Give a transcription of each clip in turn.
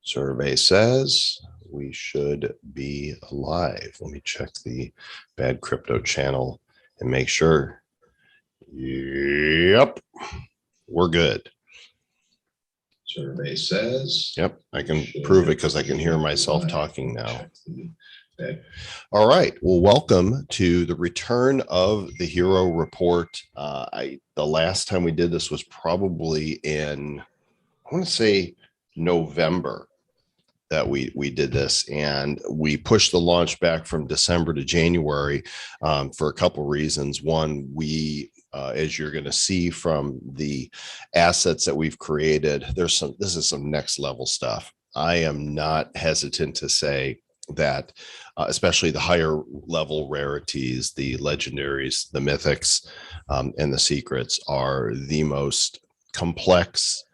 Survey says we should be live. Let me check the Bad Crypto channel and make sure. Yep, we're good. Survey says. Yep, I can prove it because I can hear myself talking now. All right. Well, welcome to the return of the Hero Report. The last time we did this was probably in, I want to say, November that we did this, and we pushed the launch back from December to January for a couple reasons. One, we as you're going to see from the assets that we've created, this is some next level stuff. I am not hesitant to say that especially the higher level rarities, the legendaries, the mythics, and the secrets are the most complex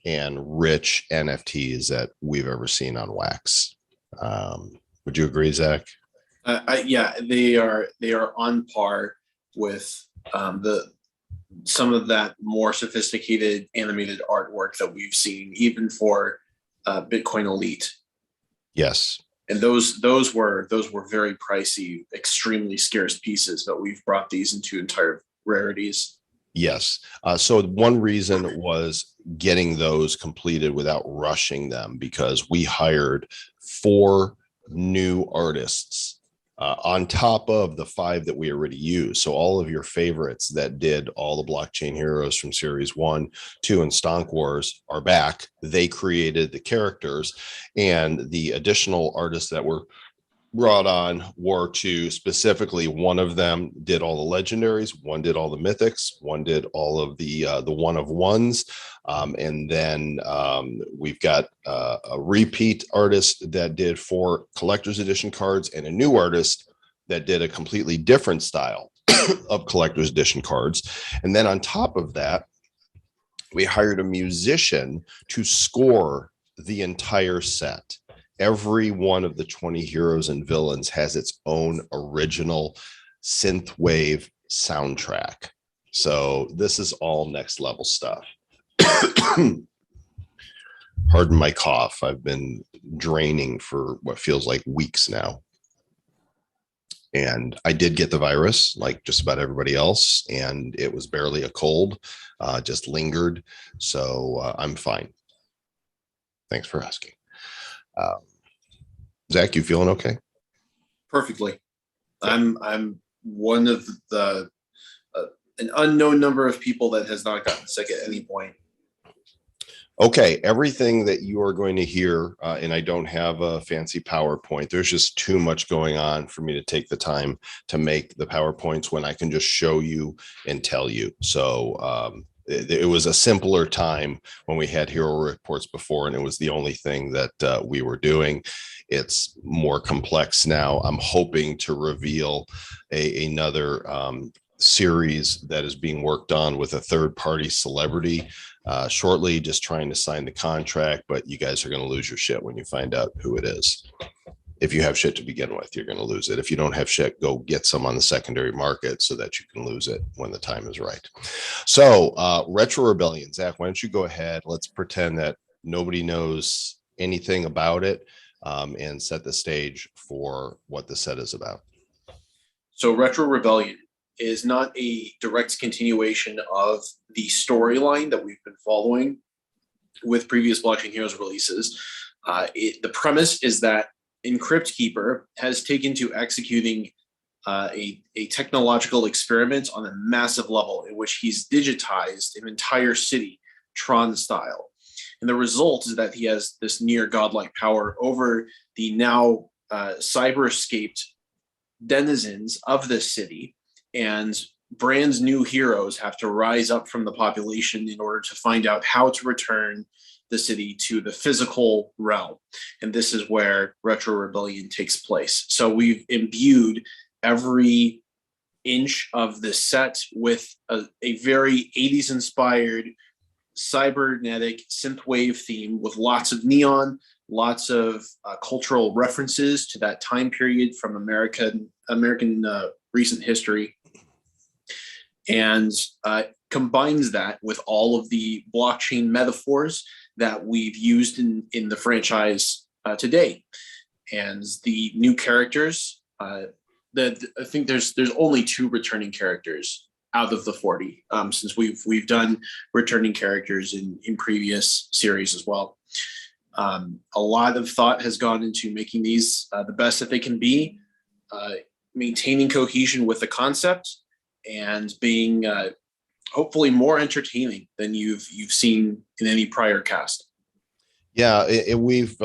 and rich NFTs that we've ever seen on Wax. Would you agree, Zach? Yeah, they are on par with some of that more sophisticated animated artwork that we've seen, even for Bitcoin Elite. Yes. And those were very pricey, extremely scarce pieces, but we've brought these into entire rarities. Yes. So one reason was getting those completed without rushing them, because we hired 4 new artists on top of the 5 that we already use. So all of your favorites that did all the blockchain heroes from series 1, 2, and Stonk Wars are back. They created the characters, and the additional artists that were brought on were to specifically, one of them did all the legendaries, one did all the mythics, one did all of the one of ones, and then we've got a repeat artist that did 4 collector's edition cards, and a new artist that did a completely different style of collector's edition cards. And then on top of that, we hired a musician to score the entire set. Every one of the 20 heroes and villains has its own original synthwave soundtrack. So this is all next level stuff. Pardon my cough. I've been draining for what feels like weeks now. And I did get the virus like just about everybody else, and it was barely a cold, just lingered. So I'm fine. Thanks for asking. Zach, you feeling okay? Perfectly. I'm one of the an unknown number of people that has not gotten sick at any point. Okay, everything that you are going to hear, and I don't have a fancy PowerPoint. There's just too much going on for me to take the time to make the PowerPoints when I can just show you and tell you. So it was a simpler time when we had hero reports before, and it was the only thing that we were doing. It's more complex now. I'm hoping to reveal another series that is being worked on with a third-party celebrity shortly, just trying to sign the contract, but you guys are going to lose your shit when you find out who it is. If you have shit to begin with, you're going to lose it. If you don't have shit, go get some on the secondary market so that you can lose it when the time is right. So Retro Rebellion, Zach, why don't you go ahead? Let's pretend that nobody knows anything about it, and set the stage for what the set is about. So Retro Rebellion is not a direct continuation of the storyline that we've been following with previous Blockchain Heroes releases. The premise is that Encrypt Keeper has taken to executing a technological experiment on a massive level in which he's digitized an entire city, Tron style. And the result is that he has this near godlike power over the now cyberscaped denizens of this city, and brand new heroes have to rise up from the population in order to find out how to return the city to the physical realm. And this is where Retro Rebellion takes place. So we've imbued every inch of the set with a very 80s inspired cybernetic synthwave theme with lots of neon, lots of cultural references to that time period from American recent history, and combines that with all of the blockchain metaphors that we've used in the franchise today. And the new characters, that I think there's only 2 returning characters out of the 40, since we've done returning characters in previous series as well. A lot of thought has gone into making these the best that they can be, maintaining cohesion with the concept, and being hopefully more entertaining than you've seen in any prior cast. Yeah, we've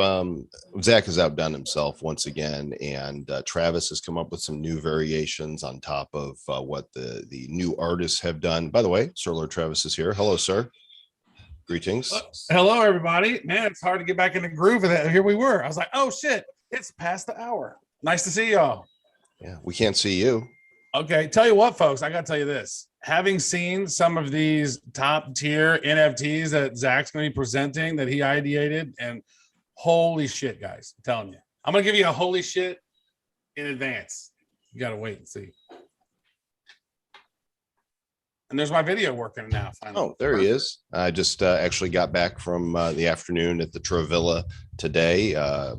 Zach has outdone himself once again, and Travis has come up with some new variations on top of what the new artists have done. By the way, Sir Lord Travis is here. Hello, sir. Greetings. Hello, everybody. Man, it's hard to get back in the groove of that. Here we were. I was like, oh shit, it's past the hour. Nice to see y'all. Yeah, we can't see you. Okay, tell you what, folks, I got to tell you this. Having seen some of these top tier NFTs that Zach's going to be presenting that he ideated, and holy shit, guys, I'm telling you, I'm going to give you a holy shit in advance. You got to wait and see. And there's my video working now. Finally. Oh, there he is. I just actually got back from the afternoon at the Trovilla today.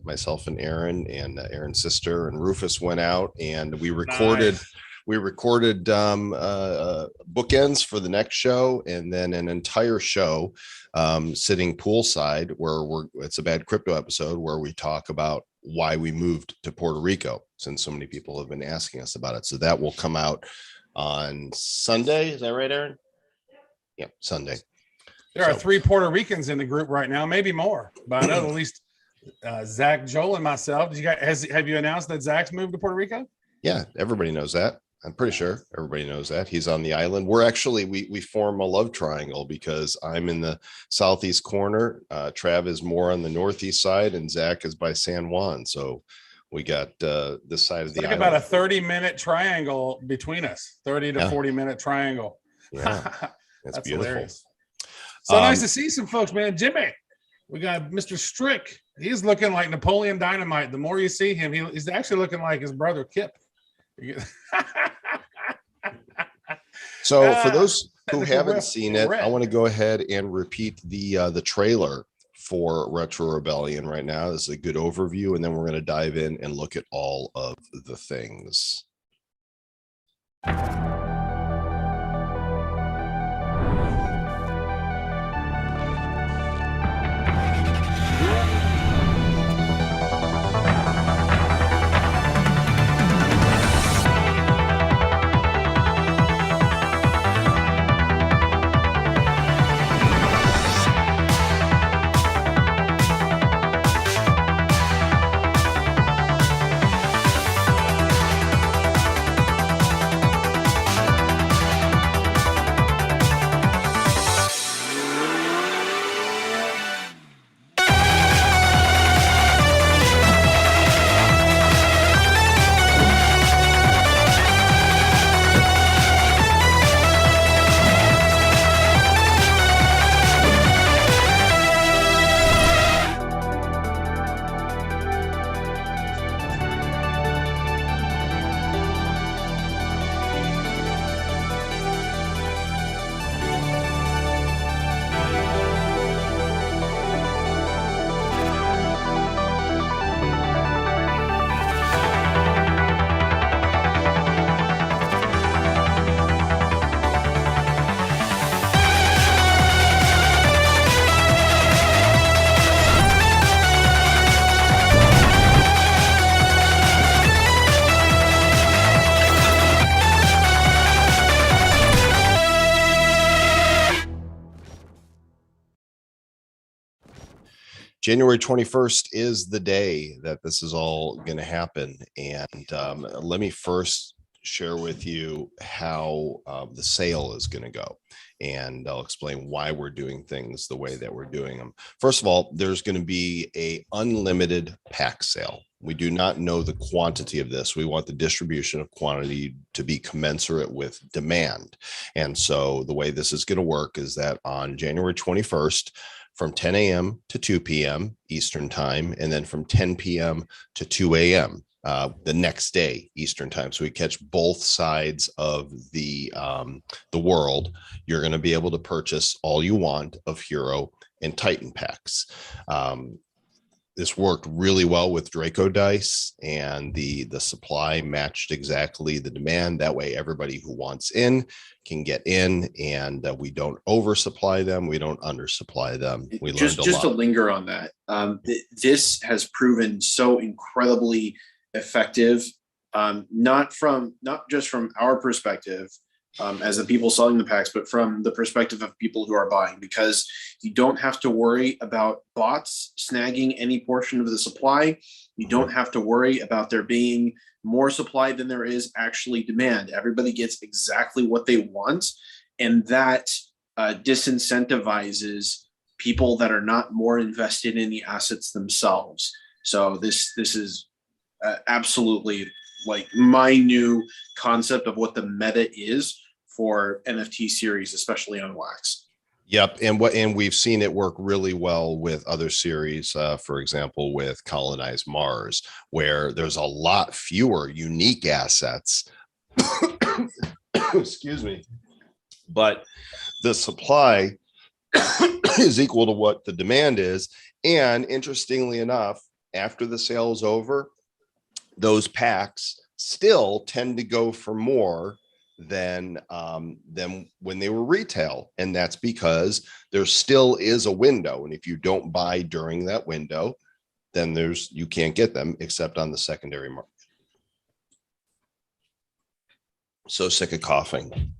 Myself and Aaron and Aaron's sister and Rufus went out, and we recorded. Nice. We recorded bookends for the next show, and then an entire show sitting poolside where it's a bad crypto episode where we talk about why we moved to Puerto Rico, since so many people have been asking us about it. So that will come out on Sunday. Is that right, Aaron? Yeah, Sunday. There are 3 Puerto Ricans in the group right now, maybe more, but I know at least Zach, Joel, and myself. Did you guys have you announced that Zach's moved to Puerto Rico? Yeah, everybody knows that. I'm pretty sure everybody knows that he's on the island. We're actually, we form a love triangle because I'm in the southeast corner. Trav is more on the northeast side, and Zach is by San Juan. So we got this side of the island. About a 30-minute triangle between us, 30 to 40-minute triangle. Yeah, that's beautiful. Hilarious. So nice to see some folks, man. Jimmy, we got Mr. Strick. He's looking like Napoleon Dynamite. The more you see him, he's actually looking like his brother Kip. So for those who haven't seen it, I want to go ahead and repeat the trailer for Retro Rebellion right now. This is a good overview, and then we're going to dive in and look at all of the things. January 21st is the day that this is all going to happen. And let me first share with you how the sale is going to go. And I'll explain why we're doing things the way that we're doing them. First of all, there's going to be an unlimited pack sale. We do not know the quantity of this. We want the distribution of quantity to be commensurate with demand. And so the way this is going to work is that on January 21st, from 10 a.m. to 2 p.m. Eastern time, and then from 10 p.m. to 2 a.m. the next day Eastern time. So we catch both sides of the world. You're going to be able to purchase all you want of Hero and Titan packs. This worked really well with Draco dice, and the supply matched exactly the demand. That way everybody who wants in can get in, and we don't oversupply them. We don't undersupply them. We learned a lot. To linger on that. This has proven so incredibly effective, not just from our perspective, as the people selling the packs, but from the perspective of people who are buying, because you don't have to worry about bots snagging any portion of the supply. You don't have to worry about there being more supply than there is actually demand. Everybody gets exactly what they want, and that disincentivizes people that are not more invested in the assets themselves. So this is absolutely like my new concept of what the meta is for NFT series, especially on Wax. Yep. And we've seen it work really well with other series, for example, with Colonize Mars, where there's a lot fewer unique assets. Excuse me. But the supply is equal to what the demand is. And interestingly enough, after the sale is over, those packs still tend to go for more than when they were retail. And that's because there still is a window. And if you don't buy during that window, then you can't get them except on the secondary market. So sick of coughing.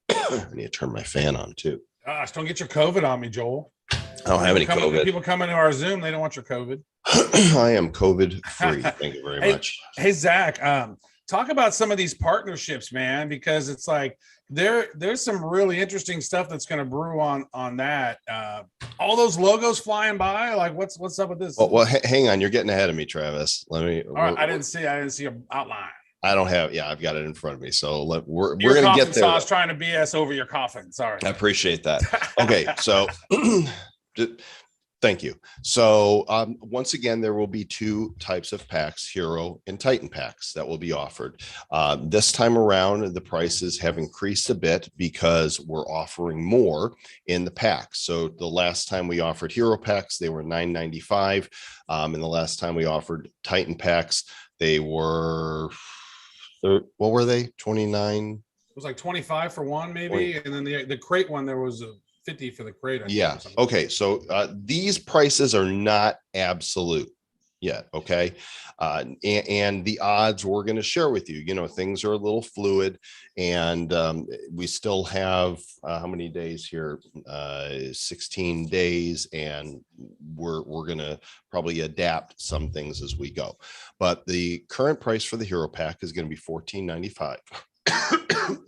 I need to turn my fan on too. Gosh, don't get your COVID on me, Joel. I don't have any COVID. People come into our Zoom, they don't want your COVID. I am COVID free. Thank you very much. Hey, Zach, talk about some of these partnerships, man, because it's like there's some really interesting stuff that's going to brew on that. All those logos flying by, like what's up with this? Well, hang on, you're getting ahead of me, Travis. Let me. All right, I didn't see an outline. I don't have. Yeah, I've got it in front of me. So we're Your going to get there. I was trying to BS over your coffin. Sorry. I appreciate that. Okay, so thank you. So once again, there will be two types of packs, Hero and Titan packs, that will be offered. This time around, the prices have increased a bit because we're offering more in the packs. So the last time we offered Hero packs, they were $9.95. And the last time we offered Titan packs, they were, what were they? 29? It was like 25 for one, maybe. And then the crate one, there was a 50 for the crate. Yeah. Okay. So these prices are not absolute yet. Okay. And the odds we're going to share with you, things are a little fluid, and we still have how many days here? 16 days. And we're going to probably adapt some things as we go. But the current price for the Hero pack is going to be $14.95.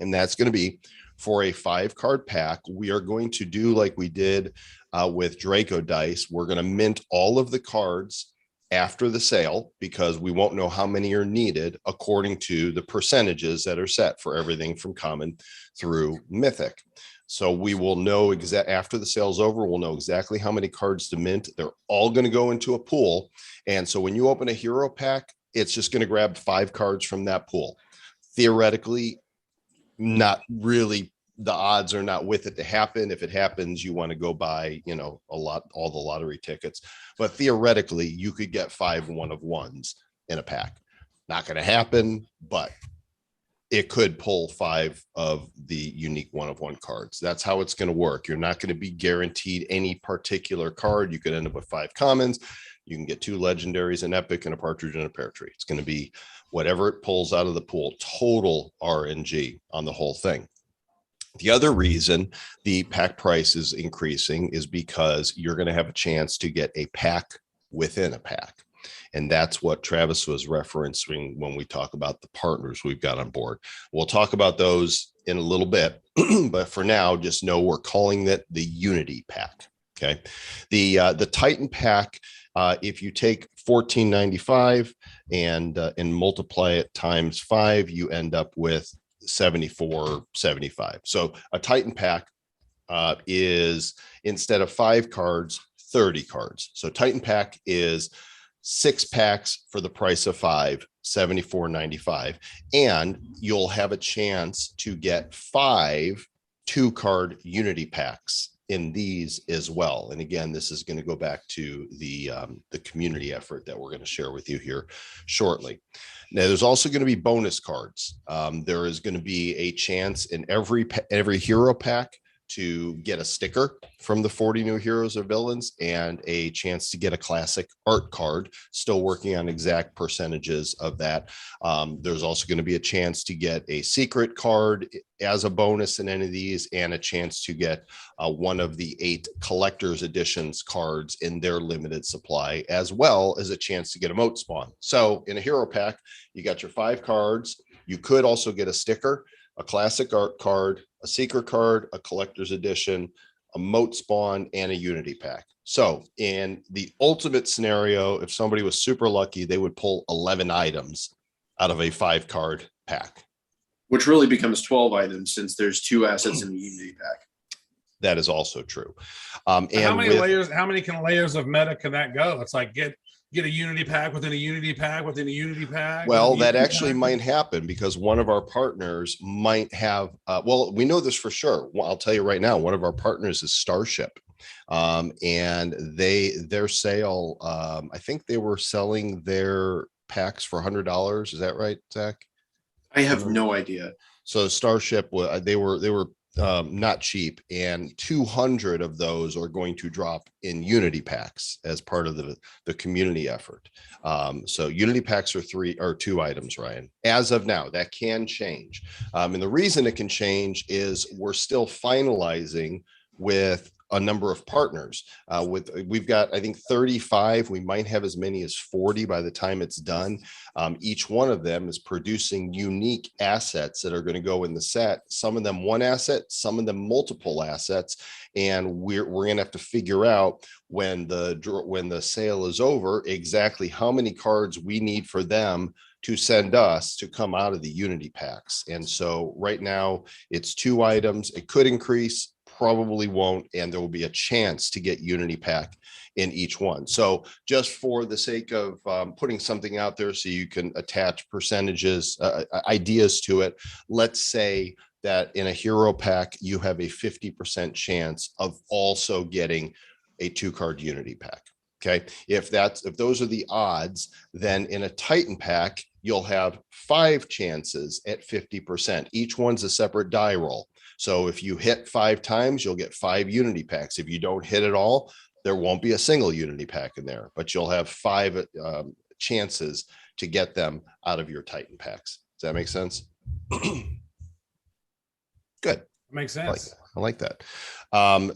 And that's going to be for a 5-card pack. We are going to do like we did with Draco dice. We're going to mint all of the cards after the sale, because we won't know how many are needed according to the percentages that are set for everything from common through Mythic. So we will know after the sale's over, we'll know exactly how many cards to mint. They're all going to go into a pool. And so when you open a Hero pack, it's just going to grab 5 cards from that pool. Theoretically, not really, the odds are not with it to happen. If it happens, you want to go buy, all the lottery tickets. But theoretically, you could get 5 1-of-1s in a pack. Not going to happen, but it could pull 5 of the unique 1-of-1 cards. That's how it's going to work. You're not going to be guaranteed any particular card. You could end up with 5 commons. You can get 2 legendaries, an epic, and a partridge in a pear tree. It's going to be whatever it pulls out of the pool, total RNG on the whole thing. The other reason the pack price is increasing is because you're going to have a chance to get a pack within a pack. And that's what Travis was referencing when we talk about the partners we've got on board. We'll talk about those in a little bit, but for now, just know we're calling that the Unity pack. Okay. The Titan pack, if you take $14.95 and multiply it times 5, you end up with $74.75. So a Titan pack is, instead of 5 cards, 30 cards. So Titan pack is 6 packs for the price of 5, $74.95. And you'll have a chance to get 5 2-card Unity packs in these as well. And again, this is going to go back to the community effort that we're going to share with you here shortly. Now, there's also going to be bonus cards. There is going to be a chance in every hero pack to get a sticker from the 40 new heroes or villains and a chance to get a classic art card. Still working on exact percentages of that. There's also going to be a chance to get a secret card as a bonus in any of these, and a chance to get one of the 8 collector's editions cards in their limited supply, as well as a chance to get a moat spawn. So in a hero pack, you got your 5 cards. You could also get a sticker, a classic art card, a secret card, a collector's edition, a moat spawn, and a Unity pack. So in the ultimate scenario, if somebody was super lucky, they would pull 11 items out of a 5-card pack. Which really becomes 12 items since there's 2 assets in the Unity pack. That is also true. And how many layers of meta can that go? It's like get a Unity pack within a Unity pack within a Unity pack. Well, that actually might happen because one of our partners might have, well, we know this for sure. Well, I'll tell you right now, one of our partners is Starship. And their sale, I think they were selling their packs for $100. Is that right, Zach? I have no idea. So Starship, they were not cheap, and 200 of those are going to drop in Unity packs as part of the community effort. So Unity packs are 2 items, Ryan, as of now. That can change, and the reason it can change is we're still finalizing with a number of partners. We've got, I think, 35. We might have as many as 40 by the time it's done. Each one of them is producing unique assets that are going to go in the set. Some of them one asset, some of them multiple assets, and we're going to have to figure out when the sale is over exactly how many cards we need for them to send us to come out of the Unity packs. And so right now it's 2 items. It could increase, probably won't, and there will be a chance to get Unity pack in each one. So just for the sake of putting something out there so you can attach percentages, ideas to it, let's say that in a hero pack, you have a 50% chance of also getting a 2-card Unity pack. Okay. If those are the odds, then in a Titan pack, you'll have 5 chances at 50%. Each one's a separate die roll. So if you hit 5 times, you'll get 5 Unity packs. If you don't hit it all, there won't be a single Unity pack in there, but you'll have 5 chances to get them out of your Titan packs. Does that make sense? Good. Makes sense. I like that.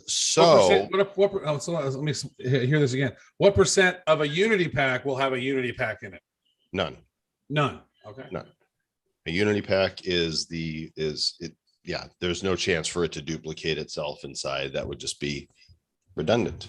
So let me hear this again. What percent of a Unity pack will have a Unity pack in it? None. Okay. None. A Unity pack yeah, there's no chance for it to duplicate itself inside. That would just be redundant.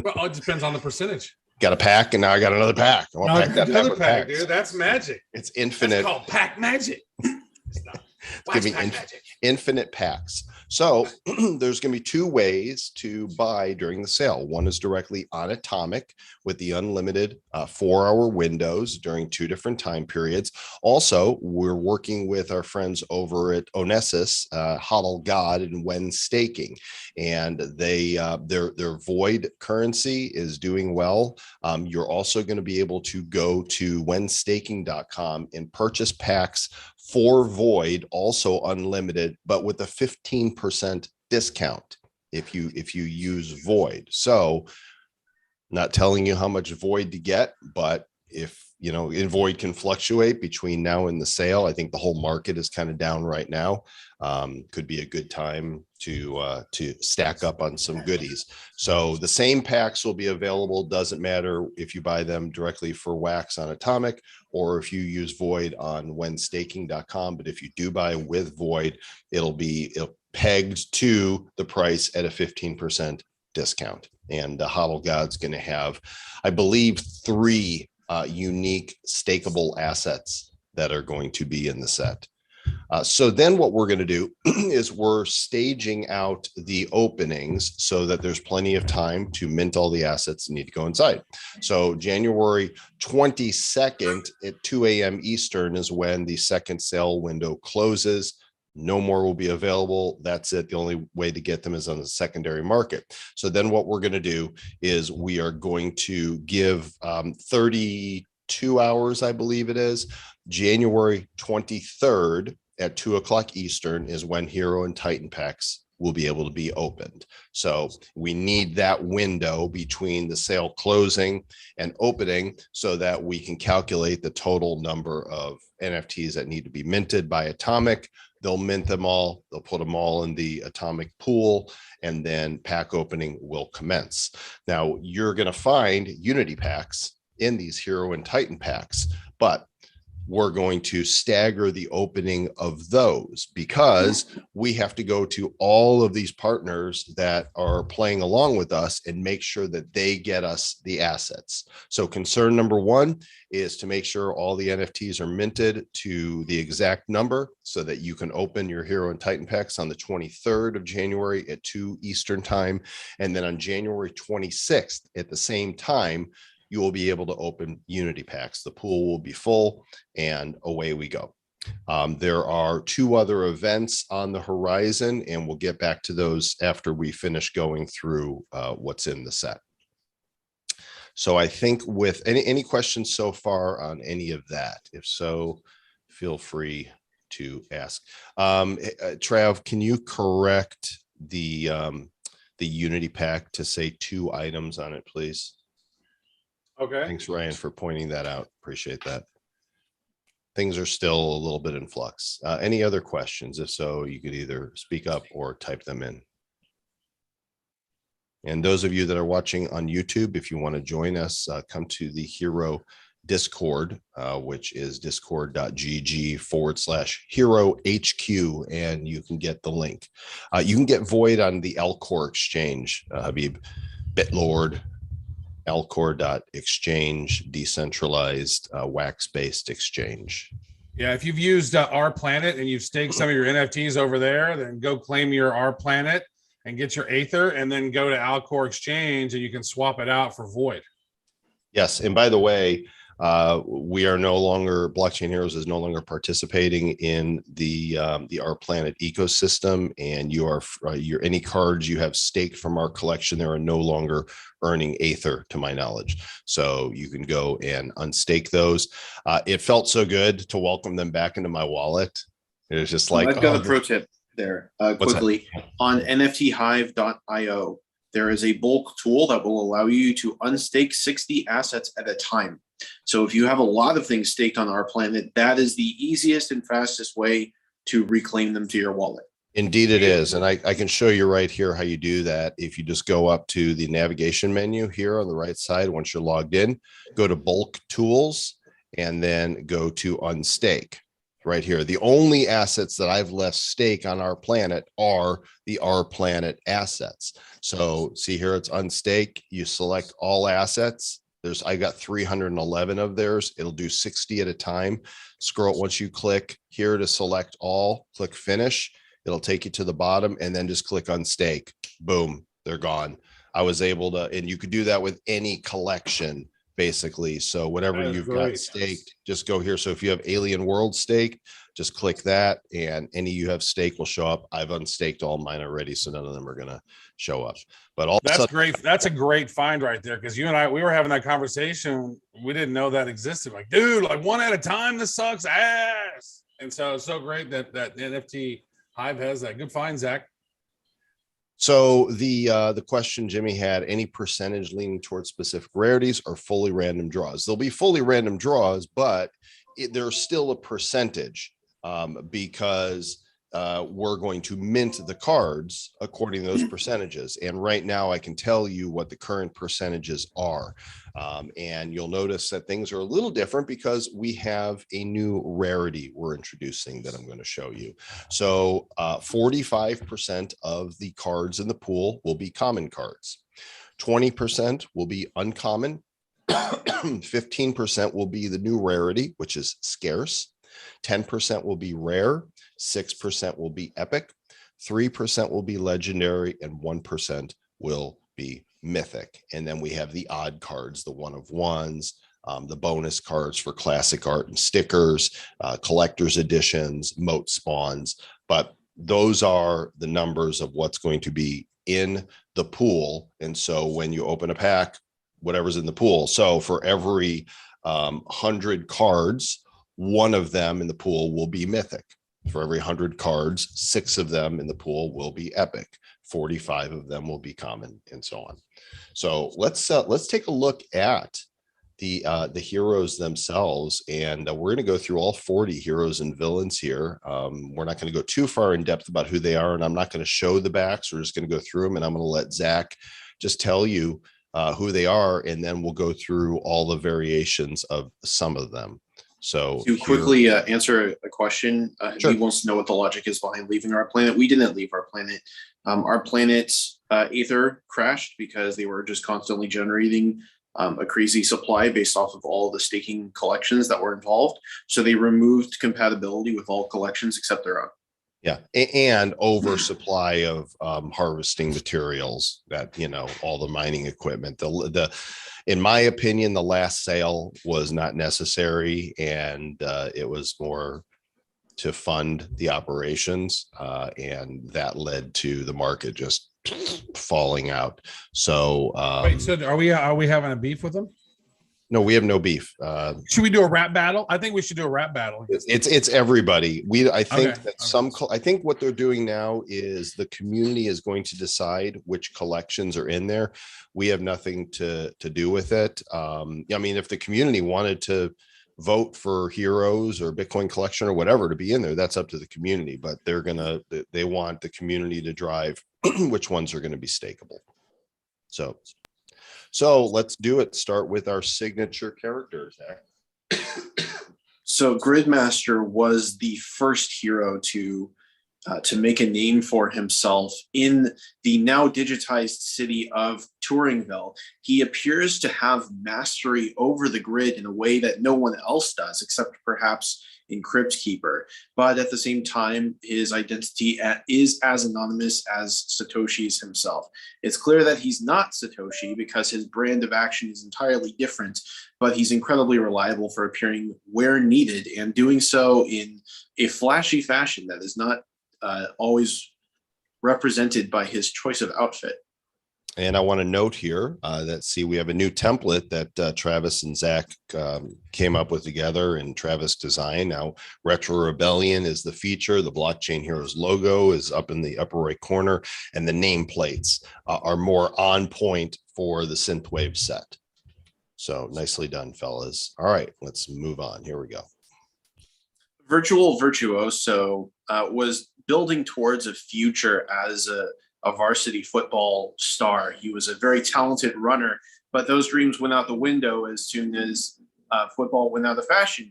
Well, it depends on the percentage. Got a pack, and now I got another pack. I want to pack that another pack, dude. That's magic. It's infinite. It's called pack magic. It's not. It's gonna be infinite packs. So there's going to be 2 ways to buy during the sale. One is directly on Atomic with the unlimited 4-hour windows during 2 different time periods. Also, we're working with our friends over at Onesis, Hodl God, and When Staking, and their Void currency is doing well. You're also going to be able to go to whenstaking.com and purchase packs for Void, also unlimited, but with a 15% discount if you use Void. So not telling you how much Void to get, but if in Void can fluctuate between now and the sale. I think the whole market is kind of down right now. Could be a good time to stack up on some goodies. So the same packs will be available. Doesn't matter if you buy them directly for Wax on Atomic or if you use Void on whenstaking.com. But if you do buy with Void, it'll be pegged to the price at a 15% discount. And the Hodl God's going to have, I believe, 3 unique stakeable assets that are going to be in the set. So then what we're going to do is we're staging out the openings so that there's plenty of time to mint all the assets that need to go inside. So January 22nd at 2 a.m. Eastern is when the second sale window closes. No more will be available. That's it. The only way to get them is on the secondary market. So then what we're going to do is we are going to give 32 hours, I believe it is. January 23rd at 2 o'clock Eastern is when Hero and Titan packs will be able to be opened. So we need that window between the sale closing and opening so that we can calculate the total number of NFTs that need to be minted by Atomic. They'll mint them all. They'll put them all in the Atomic pool, and then pack opening will commence. Now you're going to find Unity packs in these Hero and Titan packs, but we're going to stagger the opening of those because we have to go to all of these partners that are playing along with us and make sure that they get us the assets. So concern number one is to make sure all the NFTs are minted to the exact number so that you can open your Hero and Titan packs on the 23rd of January at 2 Eastern time. And then on January 26th at the same time, you will be able to open Unity packs. The pool will be full and away we go. There are 2 other events on the horizon, and we'll get back to those after we finish going through what's in the set. So I think with any questions so far on any of that? If so, feel free to ask. Trav, can you correct the Unity pack to say 2 items on it, please? Okay. Thanks, Ryan, for pointing that out. Appreciate that. Things are still a little bit in flux. Any other questions? If so, you could either speak up or type them in. And those of you that are watching on YouTube, if you want to join us, come to the Hero Discord, which is discord.gg/Hero HQ, and you can get the link. You can get Void on the Alcor exchange, Habib, Bitlord, Alcor.exchange, decentralized wax-based exchange. Yeah, if you've used our planet and you've staked some of your NFTs over there, then go claim your our planet and get your Aether, and then go to Alcor Exchange and you can swap it out for Void. Yes, and by the way, we are no longer, Blockchain Heroes is no longer participating in the Our Planet ecosystem, and you are any cards you have staked from our collection, there are no longer earning Aether to my knowledge. So you can go and unstake those. It felt so good to welcome them back into my wallet. It was just like, I've got a pro tip there quickly on NFThive.io. There is a bulk tool that will allow you to unstake 60 assets at a time. So if you have a lot of things staked on our planet, that is the easiest and fastest way to reclaim them to your wallet. Indeed it is. And I can show you right here how you do that. If you just go up to the navigation menu here on the right side, once you're logged in, go to bulk tools and then go to unstake. Right here. The only assets that I've left stake on our planet are the Our Planet assets. So see here, it's unstake. You select all assets. I got 311 of theirs. It'll do 60 at a time. Scroll, once you click here to select all, click finish. It'll take you to the bottom and then just click unstake. Boom, they're gone. I was able to, and you could do that with any collection basically. So whatever you've got staked, just go here. So if you have Alien World staked, just click that and any you have staked will show up. I've unstaked all mine already, so none of them are going to show up. But all that's great. That's a great find right there, because you and I, we were having that conversation. We didn't know that existed. Like, dude, like one at a time, this sucks ass. And so it's so great that NFT Hive has that. Good find, Zach. So the question Jimmy had, any percentage leaning towards specific rarities or fully random draws? There'll be fully random draws, but there's still a percentage because we're going to mint the cards according to those percentages. And right now I can tell you what the current percentages are. And you'll notice that things are a little different because we have a new rarity we're introducing that I'm going to show you. So 45% of the cards in the pool will be common cards. 20% will be uncommon. 15% will be the new rarity, which is scarce. 10% will be rare. 6% will be epic, 3% will be legendary, and 1% will be mythic. And then we have the odd cards, the one of ones, the bonus cards for classic art and stickers, collector's editions, moat spawns. But those are the numbers of what's going to be in the pool. And so when you open a pack, whatever's in the pool. So for every 100 cards, one of them in the pool will be mythic. For every 100 cards, 6 of them in the pool will be epic. 45 of them will be common, and so on. So let's take a look at the heroes themselves, and we're going to go through all 40 heroes and villains here. We're not going to go too far in depth about who they are, and I'm not going to show the backs. We're just going to go through them, and I'm going to let Zach just tell you who they are, and then we'll go through all the variations of some of them. So to quickly answer a question, Sure. He wants to know what the logic is behind leaving our planet. We didn't leave our planet. Our planet's Aether crashed because they were just constantly generating a crazy supply based off of all the staking collections that were involved. So they removed compatibility with all collections except their own. Yeah, and oversupply of harvesting materials, that, you know, all the mining equipment. The in my opinion, the last sale was not necessary, and it was more to fund the operations, and that led to the market just falling out. So Wait, so are we having a beef with them? no, we have no beef. Should we do a rap battle? I think we should do a rap battle. It's everybody. I think Okay, that I think what they're doing now is the community is going to decide which collections are in there. We have nothing to do with it. I mean, if the community wanted to vote for heroes or Bitcoin collection or whatever to be in there, that's up to the community, but they want the community to drive which ones are going to be stakeable. So let's do it. Start with our signature characters. So Gridmaster was the first hero to make a name for himself in the now digitized city of Turingville. He appears to have mastery over the grid in a way that no one else does, except perhaps in Cryptkeeper. But at the same time, his identity is as anonymous as Satoshi's himself. It's clear that he's not Satoshi because his brand of action is entirely different, but he's incredibly reliable for appearing where needed and doing so in a flashy fashion that is not always represented by his choice of outfit. And I want to note here that we have a new template that Travis and Zach came up with together, and Travis designed. Now, Retro Rebellion is the feature. The Blockchain Heroes logo is up in the upper right corner, and the nameplates are more on point for the Synthwave set. So nicely done, fellas. All right, let's move on. Here we go. Virtual Virtuoso was building towards a future as a varsity football star. He was a very talented runner, but those dreams went out the window as soon as football went out of fashion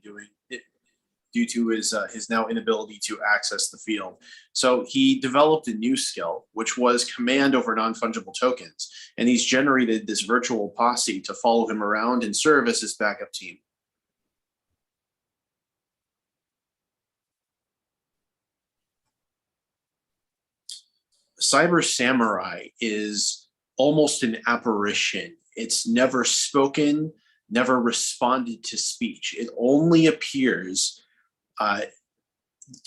due to his now inability to access the field. So he developed a new skill, which was command over non-fungible tokens. And he's generated this virtual posse to follow him around and serve as his backup team. Cyber Samurai is almost an apparition. It's never spoken, never responded to speech. It only appears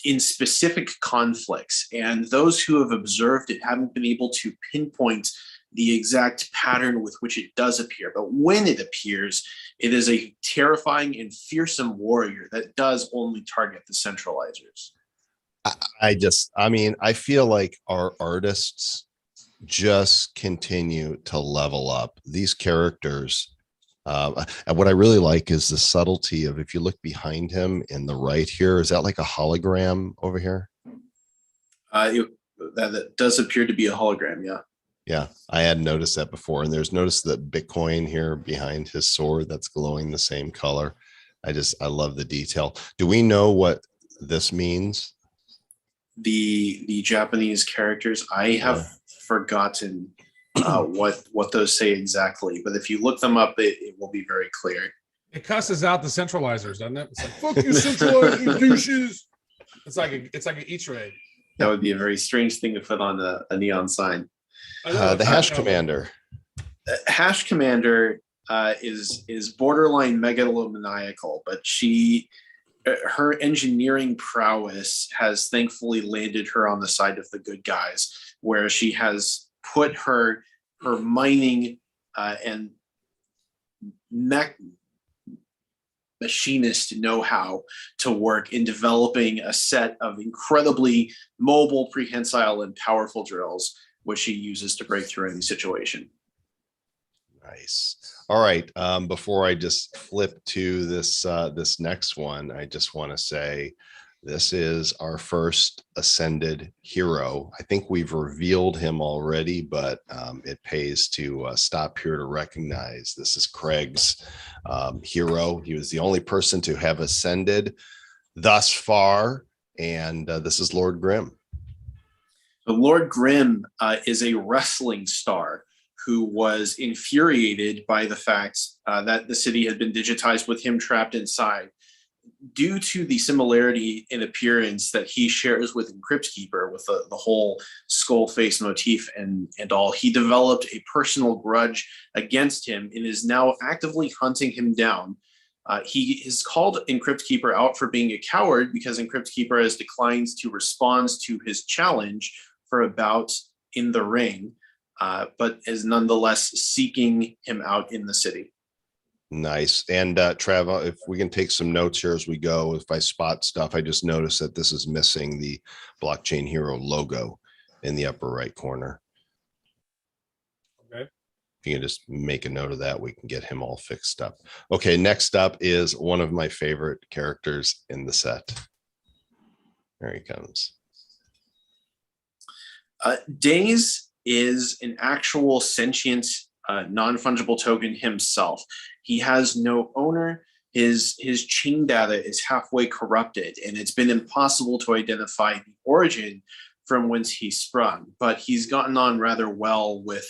in specific conflicts, and those who have observed it haven't been able to pinpoint the exact pattern with which it does appear. But when it appears, it is a terrifying and fearsome warrior that does only target the centralizers. I feel like our artists just continue to level up these characters. And what I really like is the subtlety of, if you look behind him in the right here, is that like a hologram over here? That does appear to be a hologram, yeah. Yeah, I hadn't noticed that before. And there's noticed that Bitcoin here behind his sword that's glowing the same color. I love the detail. Do we know what this means? The Japanese characters, I have forgotten what those say exactly, but if you look them up, it will be very clear. It cusses out the centralizers, doesn't it? It's like, fuck you, centralizers, douches. It's like an Easter egg. That would be a very strange thing to put on a neon sign. The hash commander. Hash commander is borderline megalomaniacal, but her engineering prowess has thankfully landed her on the side of the good guys, where she has put her mining and machinist know-how to work in developing a set of incredibly mobile, prehensile, and powerful drills, which she uses to break through any situation. Nice. All right. Before I just flip to this next one, I just want to say this is our first ascended hero. I think we've revealed him already, but it pays to stop here to recognize this is Craig's hero. He was the only person to have ascended thus far, and this is Lord Grim. The Lord Grim is a wrestling star who was infuriated by the fact that the city had been digitized with him trapped inside. Due to the similarity in appearance that he shares with Cryptkeeper, with the whole skull face motif and all, he developed a personal grudge against him and is now actively hunting him down. He is called Cryptkeeper out for being a coward because Cryptkeeper has declined to respond to his challenge for a bout in the ring, but is nonetheless seeking him out in the city. Nice. And Trav, if we can take some notes here as we go, if I spot stuff, I just noticed that this is missing the Blockchain Hero logo in the upper right corner. Okay. If you can just make a note of that, we can get him all fixed up. Okay, next up is one of my favorite characters in the set. There he comes. Daze is an actual sentient non-fungible token himself. He has no owner. His chain data is halfway corrupted, and it's been impossible to identify the origin from whence he sprung. But he's gotten on rather well with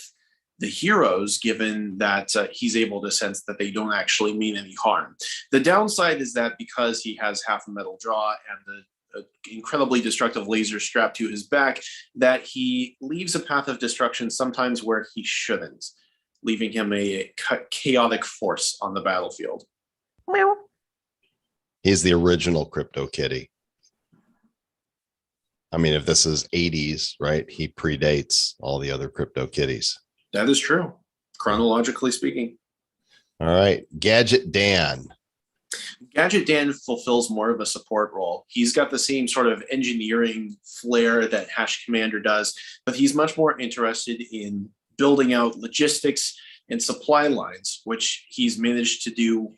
the heroes, given that he's able to sense that they don't actually mean any harm. The downside is that because he has half a metal jaw and the incredibly destructive laser strapped to his back, that he leaves a path of destruction sometimes where he shouldn't, leaving him a chaotic force on the battlefield. He's the original Crypto Kitty. I mean, if this is 80s, right? He predates all the other Crypto Kitties. That is true, chronologically speaking. All right. Gadget Dan. Gadget Dan fulfills more of a support role. He's got the same sort of engineering flair that Hash Commander does, but he's much more interested in building out logistics and supply lines, which he's managed to do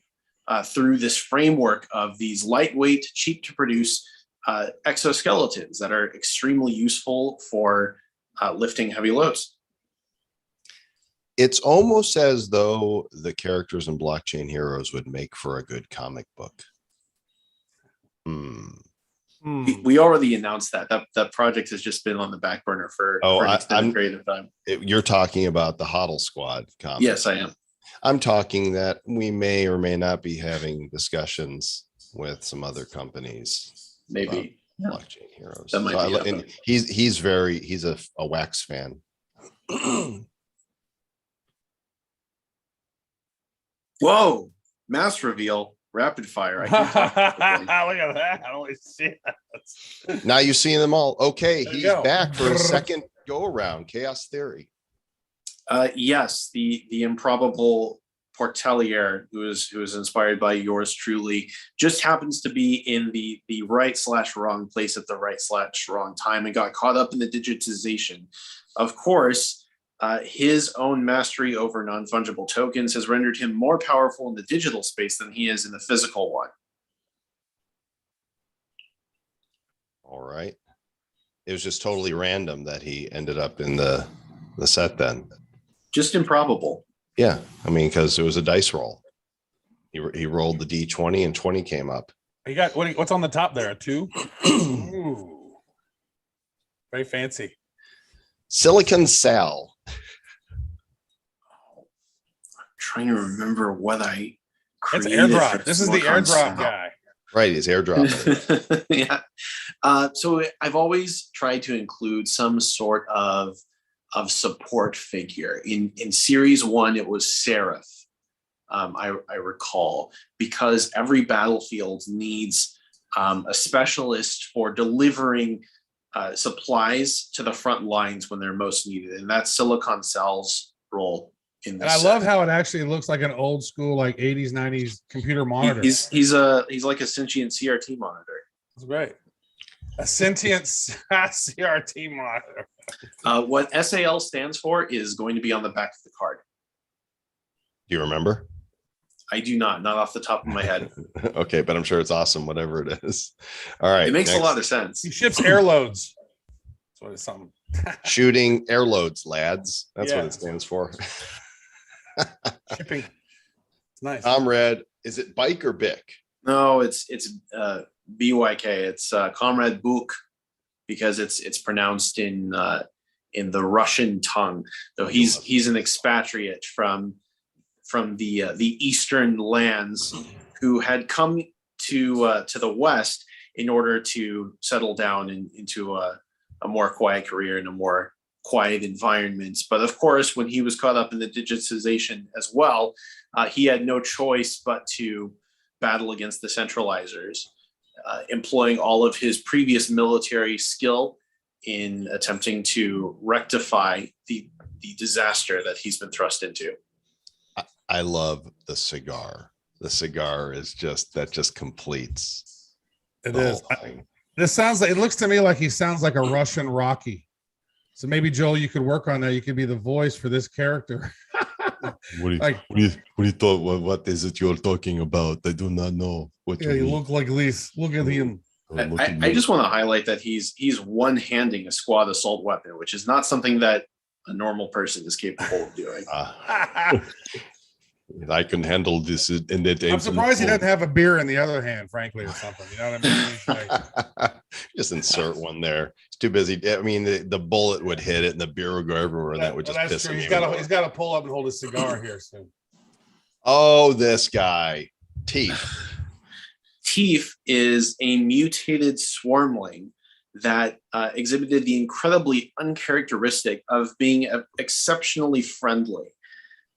through this framework of these lightweight, cheap to produce exoskeletons that are extremely useful for lifting heavy loads. It's almost as though the characters in Blockchain Heroes would make for a good comic book. We already announced that project has just been on the back burner for an extended period of time. You're talking about the Hodl Squad comic. Yes, I am. I'm talking that we may or may not be having discussions with some other companies. Maybe Blockchain Heroes. That might be and he's a wax fan. Whoa! Mass reveal, rapid fire. I can't talk Look at that! Holy shit! Now you've seen them all. Okay, There you he's go. back for a second go around. Chaos Theory. Yes, the improbable Portelier, who is inspired by yours truly, just happens to be in the right/wrong place at the right/wrong time and got caught up in the digitization. Of course, his own mastery over non-fungible tokens has rendered him more powerful in the digital space than he is in the physical one. All right. It was just totally random that he ended up in the set then. Just improbable. Yeah, I mean, because it was a dice roll. He rolled the D20 and 20 came up. You got what's on the top there? A 2? Ooh. Very fancy. Silicon Sal. I'm trying to remember what I It's created. airdrop. This is the Silicon airdrop Sal. guy. Right, he's airdropping. Yeah. So I've always tried to include some sort of support figure. In series 1, it was Seraph. I recall, because every battlefield needs a specialist for delivering supplies to the front lines when they're most needed, and that's Silicon Cell's role in this. And I love how it actually looks like an old school, like 80s, 90s computer monitor. He's like a sentient CRT monitor. That's great. A sentient CRT monitor. What SAL stands for is going to be on the back of the card. Do you remember? I do not off the top of my head. Okay, but I'm sure it's awesome, whatever it is. All right. It makes a lot of sense. He ships air loads. That's what it's something. Shooting air loads, lads. That's Yeah. what it stands for. Shipping. It's nice. Comrade, is it Bike or Bic? No, it's BYK. It's Comrade Buk, because it's pronounced in the Russian tongue. So he's an expatriate from the eastern lands who had come to the west in order to settle down into a more quiet career in a more quiet environment. But of course, when he was caught up in the digitization as well, he had no choice but to battle against the centralizers, employing all of his previous military skill in attempting to rectify the disaster that he's been thrust into. I love the cigar. The cigar is just completes. It is. This sounds like, it looks to me like he sounds like a Russian Rocky. So maybe Joel, you could work on that. You could be the voice for this character. What do you thought? What is it you're talking about? I do not know what Yeah, you look like this. Look at him. I just want to highlight that he's one-handing a squad assault weapon, which is not something that a normal person is capable of doing. I can handle this. And I'm surprised he doesn't have a beer in the other hand, frankly, or something. You know what I mean? Like, just insert one there. He's too busy. I mean, the bullet would hit it and the beer would go everywhere, and that would just piss him off. He's got to pull up and hold his cigar here soon. Oh, this guy, Teef. Teef is a mutated swarmling that exhibited the incredibly uncharacteristic of being exceptionally friendly.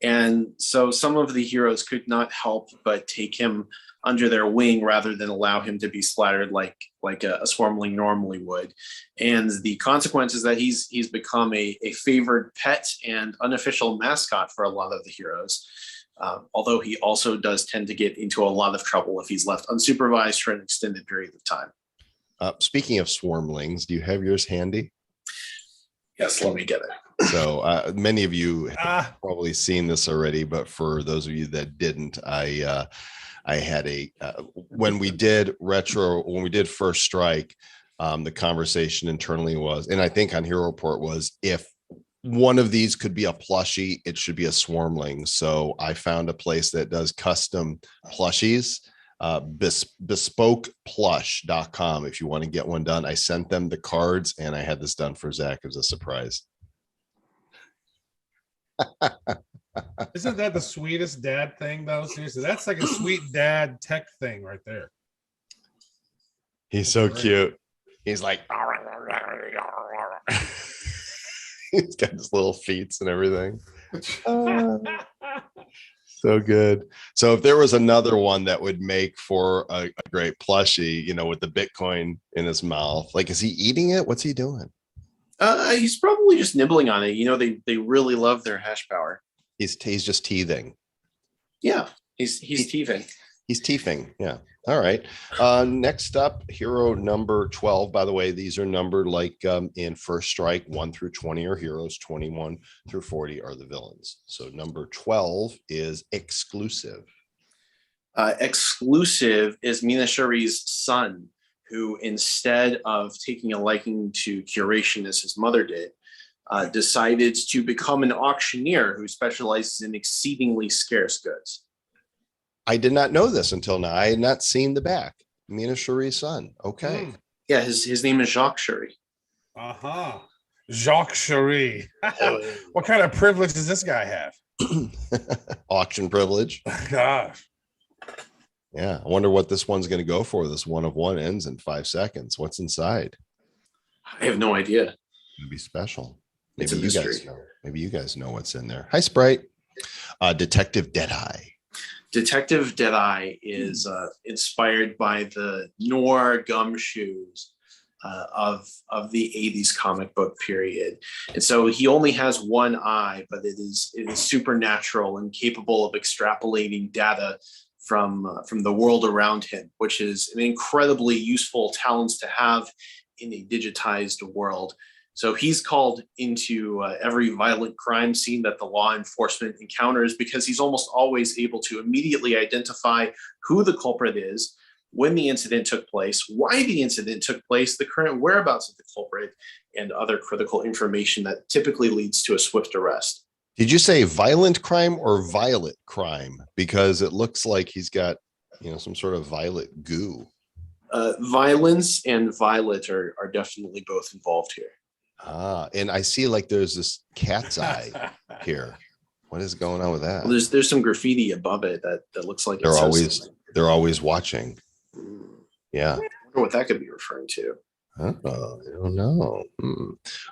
And so some of the heroes could not help but take him under their wing rather than allow him to be splattered like a swarmling normally would. And the consequence is that he's become a favored pet and unofficial mascot for a lot of the heroes. Although he also does tend to get into a lot of trouble if he's left unsupervised for an extended period of time. Speaking of swarmlings, do you have yours handy? Yes, let me get it. So many of you have probably seen this already, but for those of you that didn't, I had when we did First Strike, the conversation internally was, and I think on Hero Report was, if one of these could be a plushie, it should be a swarmling. So I found a place that does custom plushies, bespokeplush.com. If you want to get one done, I sent them the cards and I had this done for Zach as a surprise. Isn't that the sweetest dad thing, though? Seriously, that's like a sweet dad tech thing right there. He's so cute. He's like, he's got his little feet and everything. So good. So if there was another one that would make for a great plushie, with the Bitcoin in his mouth, like, is he eating it? What's he doing? He's probably just nibbling on it. They really love their hash power. He's just teething. Yeah, he's teething. He's teething. Yeah. All right. Next up, hero number 12. By the way, these are numbered like in First Strike. 1 through 20 are heroes. 21 through 40 are the villains. So number 12 is exclusive. Exclusive is Mina Shari's son, who, instead of taking a liking to curation as his mother did, decided to become an auctioneer who specializes in exceedingly scarce goods. I did not know this until now. I had not seen the back. Mina Shari's son. Okay. Yeah, his name is Jacques Shari. Jacques Shari. What kind of privilege does this guy have? Auction privilege. Gosh. Yeah, I wonder what this one's going to go for. This 1 of 1 ends in 5 seconds. What's inside? I have no idea. It'll be special. It's Maybe a you guys mystery. know. Maybe you guys know what's in there. Hi, Sprite. Detective Deadeye. Detective Deadeye is inspired by the noir gumshoes of the 80s comic book period. And so he only has one eye, but it is supernatural and capable of extrapolating data from the world around him, which is an incredibly useful talent to have in a digitized world. So he's called into every violent crime scene that the law enforcement encounters because he's almost always able to immediately identify who the culprit is, when the incident took place, why the incident took place, the current whereabouts of the culprit, and other critical information that typically leads to a swift arrest. Did you say violent crime or violet crime? Because it looks like he's got, some sort of violet goo. Violence and violet are definitely both involved here. And I see like there's this cat's eye here. What is going on with that? Well, there's some graffiti above it that looks like they're always watching. Yeah. I wonder what that could be referring to. I don't know.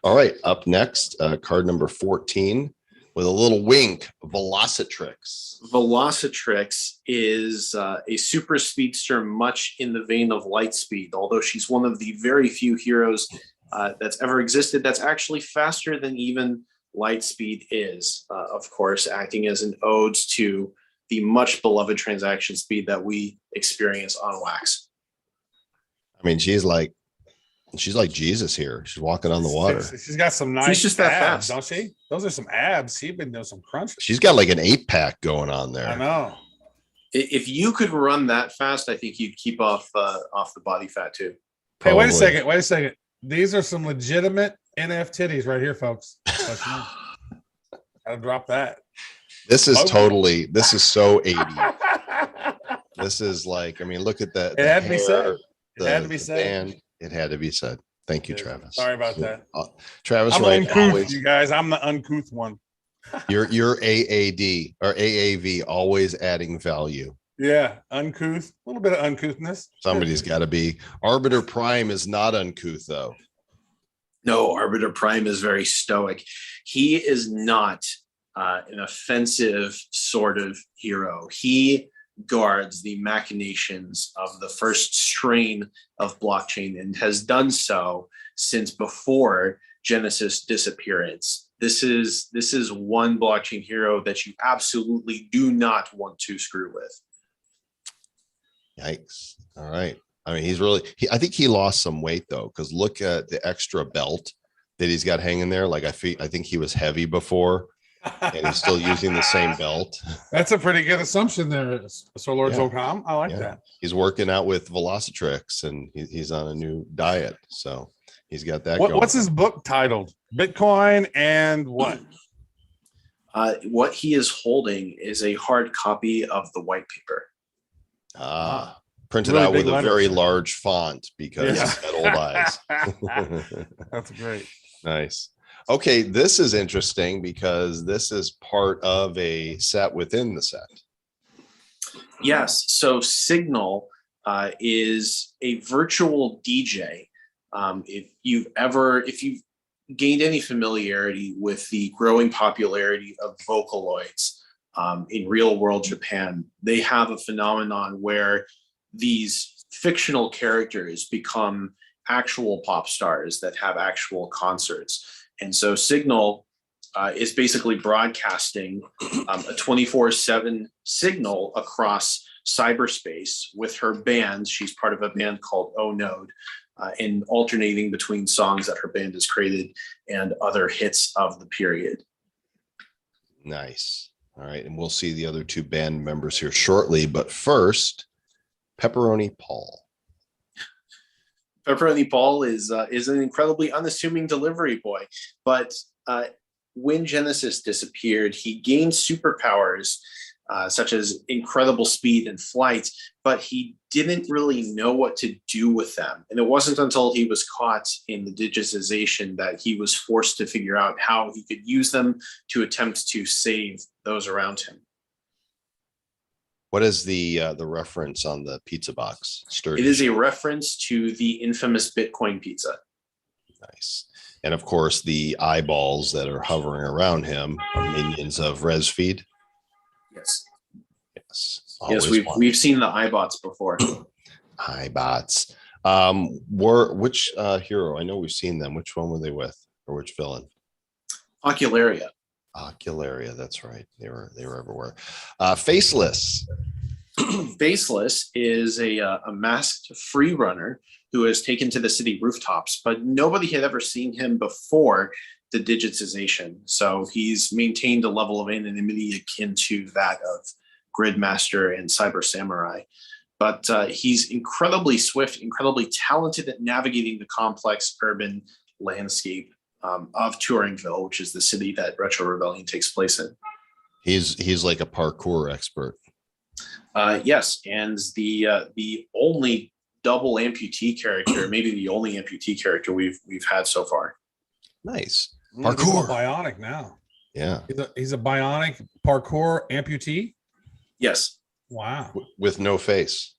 All right. Up next, card number 14 with a little wink, Velocitrix. Velocitrix is a super speedster, much in the vein of Lightspeed, although she's one of the very few heroes that's ever existed that's actually faster than even Lightspeed is, of course, acting as an ode to the much beloved transaction speed that we experience on Wax. I mean, she's like Jesus here. She's walking on the water. She's got some nice She's just that abs, fast. don't she? Those are some abs. She's been doing some crunch. She's got like an 8-pack going on there. I know. If you could run that fast, I think you'd keep off the body fat too. Hey, wait a Probably. second. These are some legitimate NF titties right here, folks. Gotta drop that. This is so 80. This is like, I mean, look at that. It had to be said. It had to be said. Thank you, Yeah. Travis. Sorry about that. Travis I'm Wright, uncouth, always, you guys. I'm the uncouth one. you're AAD or AAV, always adding value. Yeah, uncouth. A little bit of uncouthness. Somebody's got to be. Arbiter Prime is not uncouth, though. No, Arbiter Prime is very stoic. He is not an offensive sort of hero. He guards the machinations of the first strain of blockchain and has done so since before Genesis disappearance. This is one blockchain hero that you absolutely do not want to screw with. Yikes. All right. I mean, I think he lost some weight though, because look at the extra belt that he's got hanging there. Like I think he was heavy before and he's still using the same belt. That's a pretty good assumption there, Sir Lord Yeah. Joel Comm. I like that. He's working out with Velocitrix and he's on a new diet. So he's got that going. What's his book titled? Bitcoin and what? What he is holding is a hard copy of the white paper. Printed Really out with big a letters. very large font because he's got old eyes. That's great. Nice. Okay, this is interesting because this is part of a set within the set. Yes. So Signal is a virtual DJ. If you've gained any familiarity with the growing popularity of Vocaloids in real world Japan, they have a phenomenon where these fictional characters become actual pop stars that have actual concerts. And so Signal is basically broadcasting a 24/7 signal across cyberspace with her band. She's part of a band called Oh Node, and alternating between songs that her band has created and other hits of the period. Nice. All right. And we'll see the other two band members here shortly. But first, Pepperoni Paul. Pepperoni Paul is an incredibly unassuming delivery boy, but when Genesis disappeared, he gained superpowers such as incredible speed and flight, but he didn't really know what to do with them. And it wasn't until he was caught in the digitization that he was forced to figure out how he could use them to attempt to save those around him. What is the reference on the pizza box? Sturdy. It is a reference to the infamous Bitcoin pizza. Nice. And of course, the eyeballs that are hovering around him are minions of ResFeed. Yes. Yes. Yes, we've seen the iBots before. iBots. Which hero? I know we've seen them. Which one were they with, or which villain? Ocularia. Ocularia. That's right. They were everywhere. Faceless. Faceless is a masked free runner who has taken to the city rooftops, but nobody had ever seen him before the digitization. So he's maintained a level of anonymity akin to that of Gridmaster and Cyber Samurai. But he's incredibly swift, incredibly talented at navigating the complex urban landscape of Turingville, which is the city that Retro Rebellion takes place in. He's like a parkour expert. Yes, and the only double amputee character, maybe the only amputee character we've had so far. Nice. Parkour. Bionic now. Yeah. He's a bionic parkour amputee. Yes. Wow. With no face.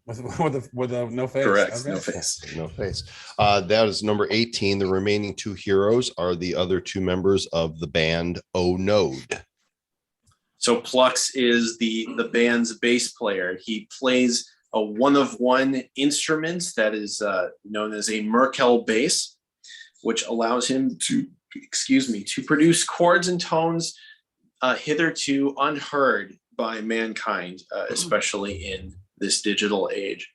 With a no face. Correct. Okay. No face. No face. That is number 18. The remaining two heroes are the other two members of the band Oh Node. So Plux is the band's bass player. He plays a one-of-one instrument that is known as a Merkel bass, which allows him to produce chords and tones hitherto unheard by mankind, especially in this digital age.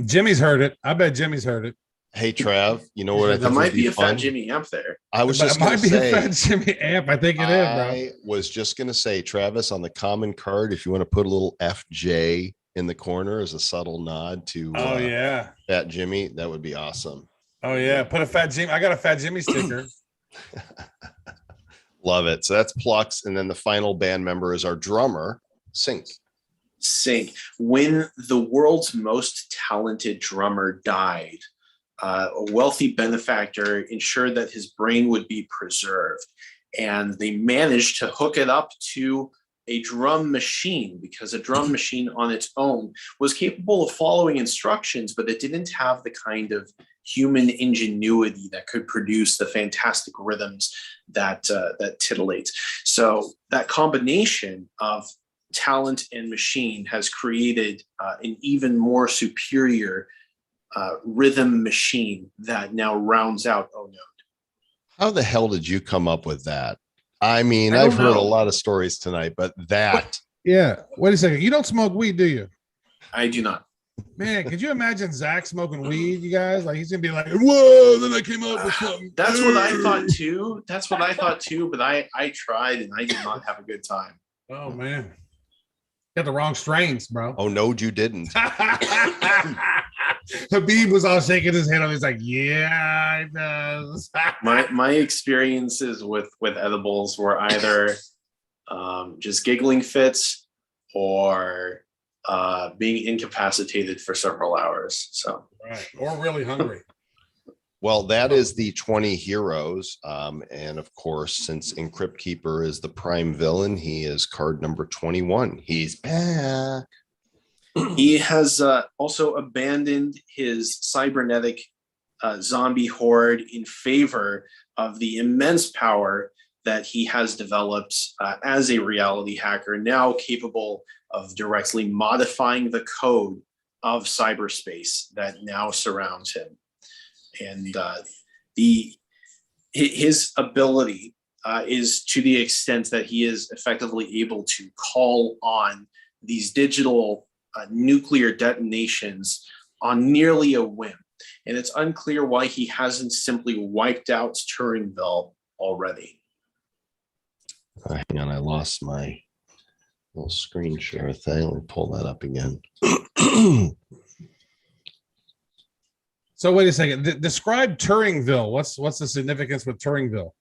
Jimmy's heard it. I bet Jimmy's heard it. Hey, Trav, you know what I think That might would be a fun? Fat Jimmy amp there. I was just going to be say, a Fat Jimmy amp. I think it is, bro. I was just going to say, Travis, on the common card, if you want to put a little FJ in the corner as a subtle nod to yeah, Fat Jimmy, that would be awesome. Oh yeah, put a Fat Jimmy. I got a Fat Jimmy sticker. Love it. So that's Plux, and then the final band member is our drummer, Sync. When the world's most talented drummer died, a wealthy benefactor ensured that his brain would be preserved, and they managed to hook it up to a drum machine, because a drum machine on its own was capable of following instructions, but it didn't have the kind of human ingenuity that could produce the fantastic rhythms that titillates. So that combination of talent and machine has created an even more superior rhythm machine that now rounds out Oh Node. How the hell did you come up with that? I mean, I've heard a lot of stories tonight, but that. Yeah. Wait a second. You don't smoke weed, do you? I do not. Man, could you imagine Zach smoking weed, you guys? Like, he's going to be like, whoa, then I came up with something. That's what I thought too. But I tried and I did not have a good time. Oh, man. Got the wrong strains, bro. Oh, no, you didn't. Habib was all shaking his head on. He's like, "Yeah, it does." my experiences with edibles were either just giggling fits or being incapacitated for several hours. So right, or really hungry. Well, that is the 20 heroes, and of course, since Encrypt Keeper is the prime villain, he is card number 21. He's back. He has also abandoned his cybernetic zombie horde in favor of the immense power that he has developed as a reality hacker, now capable of directly modifying the code of cyberspace that now surrounds him. And his ability is to the extent that he is effectively able to call on these digital nuclear detonations on nearly a whim. And it's unclear why he hasn't simply wiped out Turingville already. Hang on, I lost my little screen share thing. Let me pull that up again. So wait a second. Describe Turingville. What's the significance with Turingville?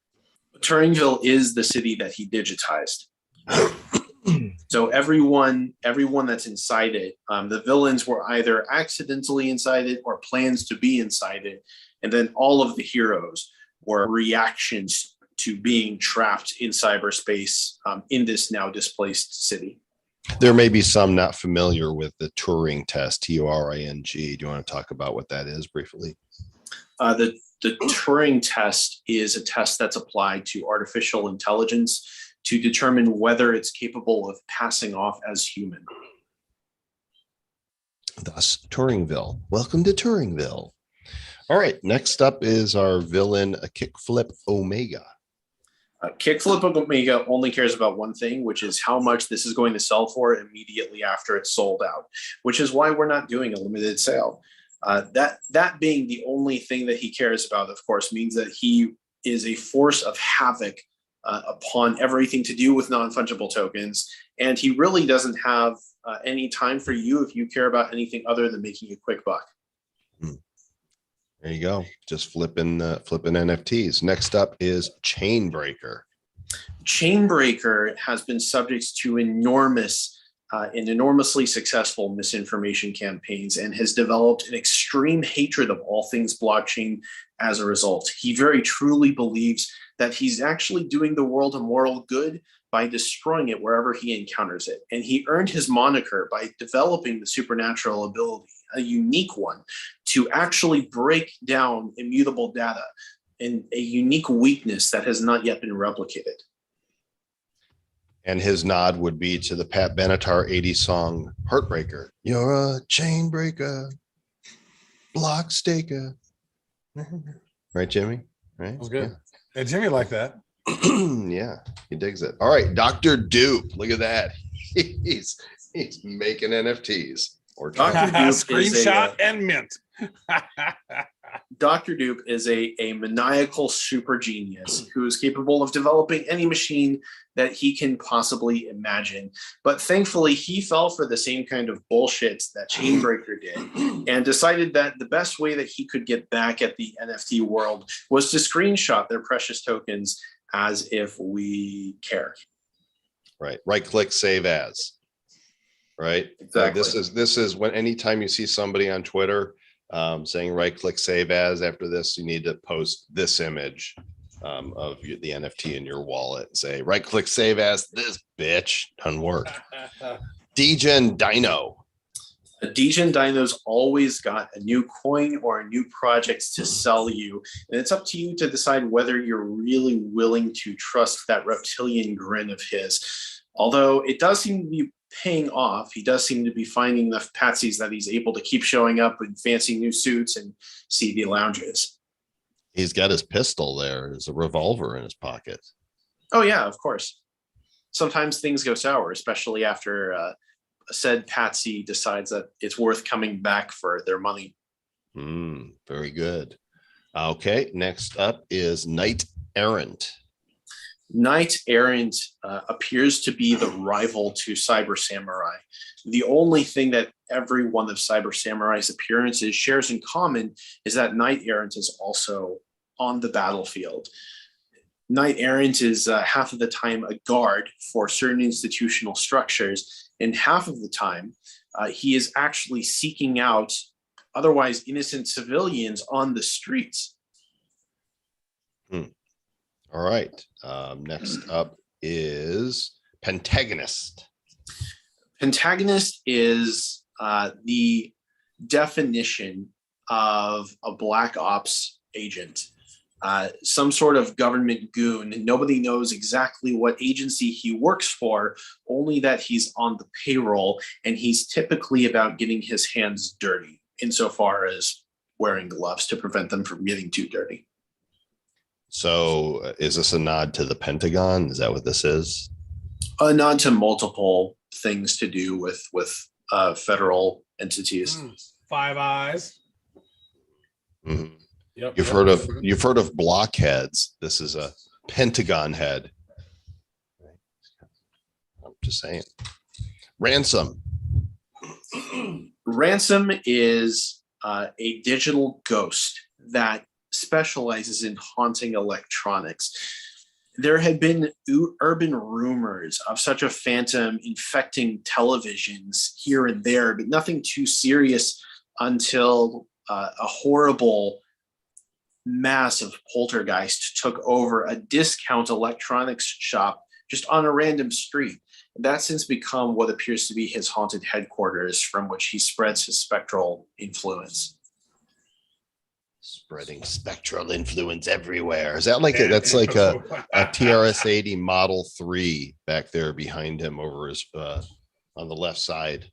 Turingville is the city that he digitized. So everyone that's inside it, the villains were either accidentally inside it or plans to be inside it. And then all of the heroes were reactions to being trapped in cyberspace in this now displaced city. There may be some not familiar with the Turing test, Turing. Do you want to talk about what that is briefly? The Turing test is a test that's applied to artificial intelligence to determine whether it's capable of passing off as human. Thus, Turingville. Welcome to Turingville. All right, next up is our villain, a Kickflip Omega. Kickflip Omega only cares about one thing, which is how much this is going to sell for immediately after it's sold out, which is why we're not doing a limited sale. That being the only thing that he cares about, of course, means that he is a force of havoc upon everything to do with non-fungible tokens. And he really doesn't have any time for you if you care about anything other than making a quick buck. There you go. Just flipping NFTs. Next up is Chainbreaker. Chainbreaker has been subject to enormously successful misinformation campaigns and has developed an extreme hatred of all things blockchain as a result. He very truly believes that he's actually doing the world a moral good by destroying it wherever he encounters it. And he earned his moniker by developing the supernatural ability, a unique one, to actually break down immutable data, and a unique weakness that has not yet been replicated. And his nod would be to the Pat Benatar 80s song, Heartbreaker. You're a chain breaker, block staker. Right, Jimmy? Right? That was good. Yeah, Jimmy liked that. Yeah, he digs it. All right, Dr. Dupe. Look at that. He's making NFTs. Or Dr. Dupe screenshot and mint. Dr. Dupe is a maniacal super genius who is capable of developing any machine that he can possibly imagine. But thankfully, he fell for the same kind of bullshit that Chainbreaker did and decided that the best way that he could get back at the NFT world was to screenshot their precious tokens as if we care. Right. Right click, save as. Right. Exactly. This is when anytime you see somebody on Twitter saying right click save as, after this, you need to post this image of the NFT in your wallet and say right click save as this bitch. Doesn't work. Degen Dino. A Degen Dino's always got a new coin or a new project to sell you. And it's up to you to decide whether you're really willing to trust that reptilian grin of his. Although it does seem to be paying off, he does seem to be finding enough patsies that he's able to keep showing up in fancy new suits and seedy lounges. He's got his pistol there. There's a revolver in his pocket. Oh, yeah, of course. Sometimes things go sour, especially after said patsy decides that it's worth coming back for their money. Very good. Okay, next up is Knight Errant. Knight Errant appears to be the rival to Cyber Samurai. The only thing that every one of Cyber Samurai's appearances shares in common is that Knight Errant is also on the battlefield. Knight Errant is half of the time a guard for certain institutional structures, and half of the time he is actually seeking out otherwise innocent civilians on the streets. All right. Next up is Pentagonist. Pentagonist is the definition of a black ops agent, some sort of government goon. Nobody knows exactly what agency he works for, only that he's on the payroll, and he's typically about getting his hands dirty, insofar as wearing gloves to prevent them from getting too dirty. So is this a nod to the Pentagon? Is that what this is? A nod to multiple things to do with federal entities. Five Eyes. Mm-hmm. Yep, You've heard of blockheads. This is a Pentagon head. I'm just saying. Ransom. Ransom is a digital ghost that specializes in haunting electronics. There had been urban rumors of such a phantom infecting televisions here and there, but nothing too serious until a horrible mass of poltergeist took over a discount electronics shop just on a random street. That's since become what appears to be his haunted headquarters, from which he spreads his spectral influence. Spreading spectral influence everywhere. Is that like that's like a TRS-80 Model 3 back there behind him over his on the left side?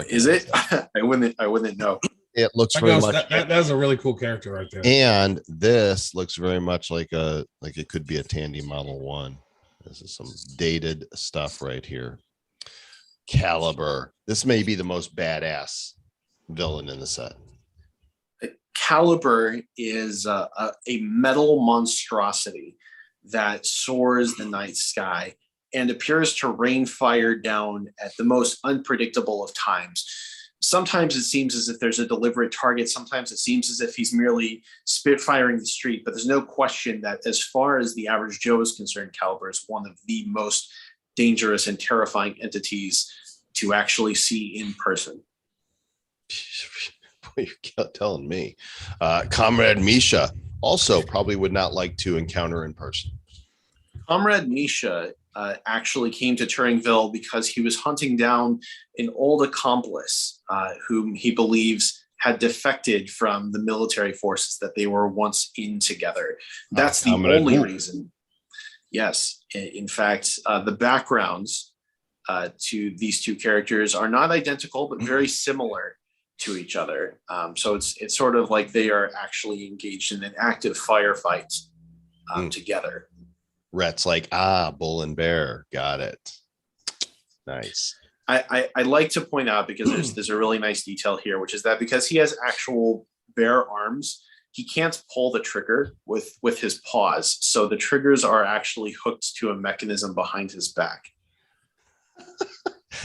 Is it? I wouldn't know. It looks very much. That's a really cool character right there. And this looks very much like it could be a Tandy Model 1. This is some dated stuff right here. Caliber. This may be the most badass villain in the set. Caliber is a metal monstrosity that soars the night sky and appears to rain fire down at the most unpredictable of times. Sometimes it seems as if there's a deliberate target. Sometimes it seems as if he's merely spitfiring the street. But there's no question that as far as the average Joe is concerned, Caliber is one of the most dangerous and terrifying entities to actually see in person. You're telling me. Comrade Misha also probably would not like to encounter in person. Comrade Misha actually came to Turingville because he was hunting down an old accomplice whom he believes had defected from the military forces that they were once in together. That's the only reason. Yes. In fact, the backgrounds to these two characters are not identical, but very similar to each other. So it's sort of like they are actually engaged in an active firefight together. Rhett's like, bull and bear. Got it. Nice. I like to point out, because there's a really nice detail here, which is that because he has actual bare arms, he can't pull the trigger with his paws. So the triggers are actually hooked to a mechanism behind his back.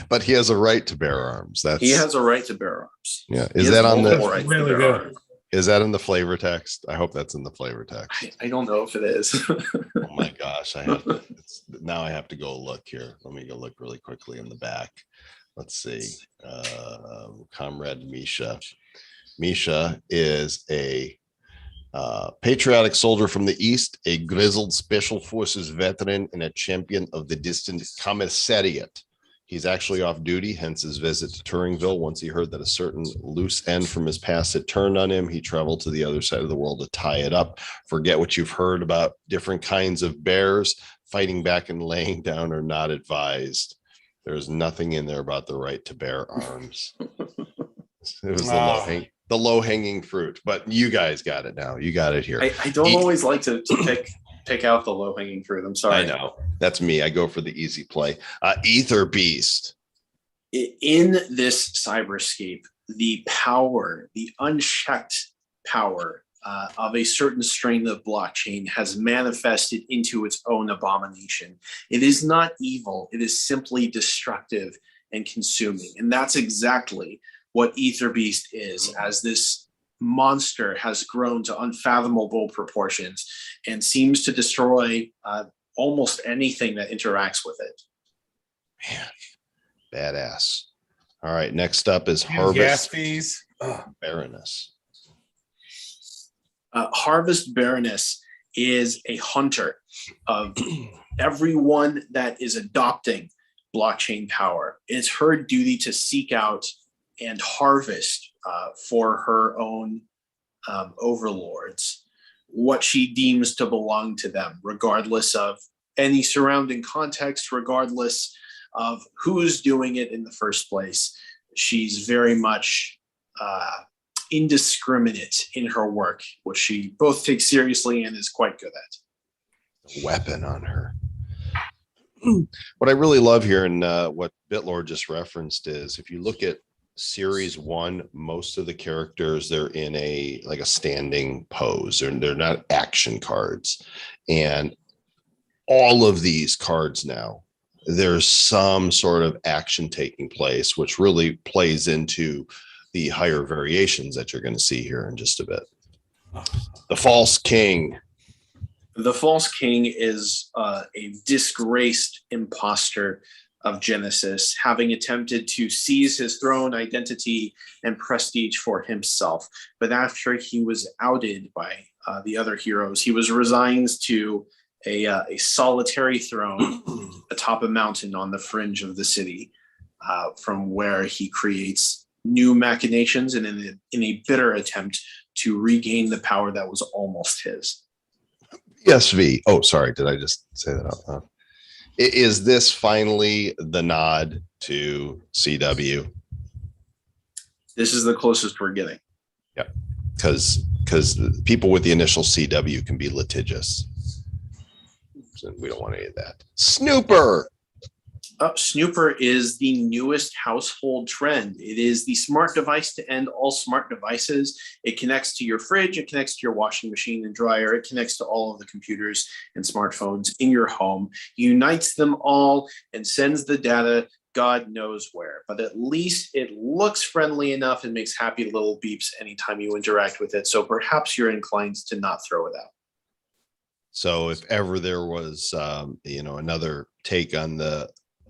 But he has a right to bear arms. He has a right to bear arms. Yeah. Is that on the really good? Is that in the flavor text? I hope that's in the flavor text. I don't know if it is. Oh my gosh. Now I have to go look here. Let me go look really quickly in the back. Let's see. Comrade Misha. Misha is a patriotic soldier from the East, a grizzled special forces veteran, and a champion of the distant commissariat. He's actually off duty, hence his visit to Turingville. Once he heard that a certain loose end from his past had turned on him, he traveled to the other side of the world to tie it up. Forget what you've heard about different kinds of bears. Fighting back and laying down are not advised. There's nothing in there about the right to bear arms. It was the low-hanging fruit, but you guys got it now. You got it here. I don't always like to pick out the low-hanging fruit. I'm sorry. I know. That's me. I go for the easy play. Ether Beast. In this cyberscape, the power, the unchecked power of a certain strain of blockchain has manifested into its own abomination. It is not evil. It is simply destructive and consuming. And that's exactly what Ether Beast is, as this monster has grown to unfathomable proportions and seems to destroy almost anything that interacts with it. Man, badass. All right, next up is Gas Harvest fees. Baroness. Harvest Baroness is a hunter of everyone that is adopting blockchain power. It's her duty to seek out and harvest for her own overlords what she deems to belong to them, regardless of any surrounding context, regardless of who's doing it in the first place. She's very much indiscriminate in her work, which she both takes seriously and is quite good at. Weapon on her. What I really love here, and what Bitlord just referenced, is if you look at series 1, most of the characters, they're in a standing pose, and they're not action cards. And all of these cards now, there's some sort of action taking place, which really plays into the higher variations that you're going to see here in just a bit. The False King. The False King is a disgraced imposter of Genesis, having attempted to seize his throne, identity, and prestige for himself. But after he was outed by the other heroes, he was resigned to a solitary throne atop a mountain on the fringe of the city, from where he creates new machinations and in a bitter attempt to regain the power that was almost his. PSV. Oh, sorry. Did I just say that out loud? Is this finally the nod to CW? This is the closest we're getting. Yeah, because people with the initial CW can be litigious. So we don't want any of that. Snooper. Snooper is the newest household trend. It is the smart device to end all smart devices. It connects to your fridge, it connects to your washing machine and dryer, it connects to all of the computers and smartphones in your home, unites them all, and sends the data God knows where. But at least it looks friendly enough and makes happy little beeps anytime you interact with it. So perhaps you're inclined to not throw it out. So if ever there was, another take on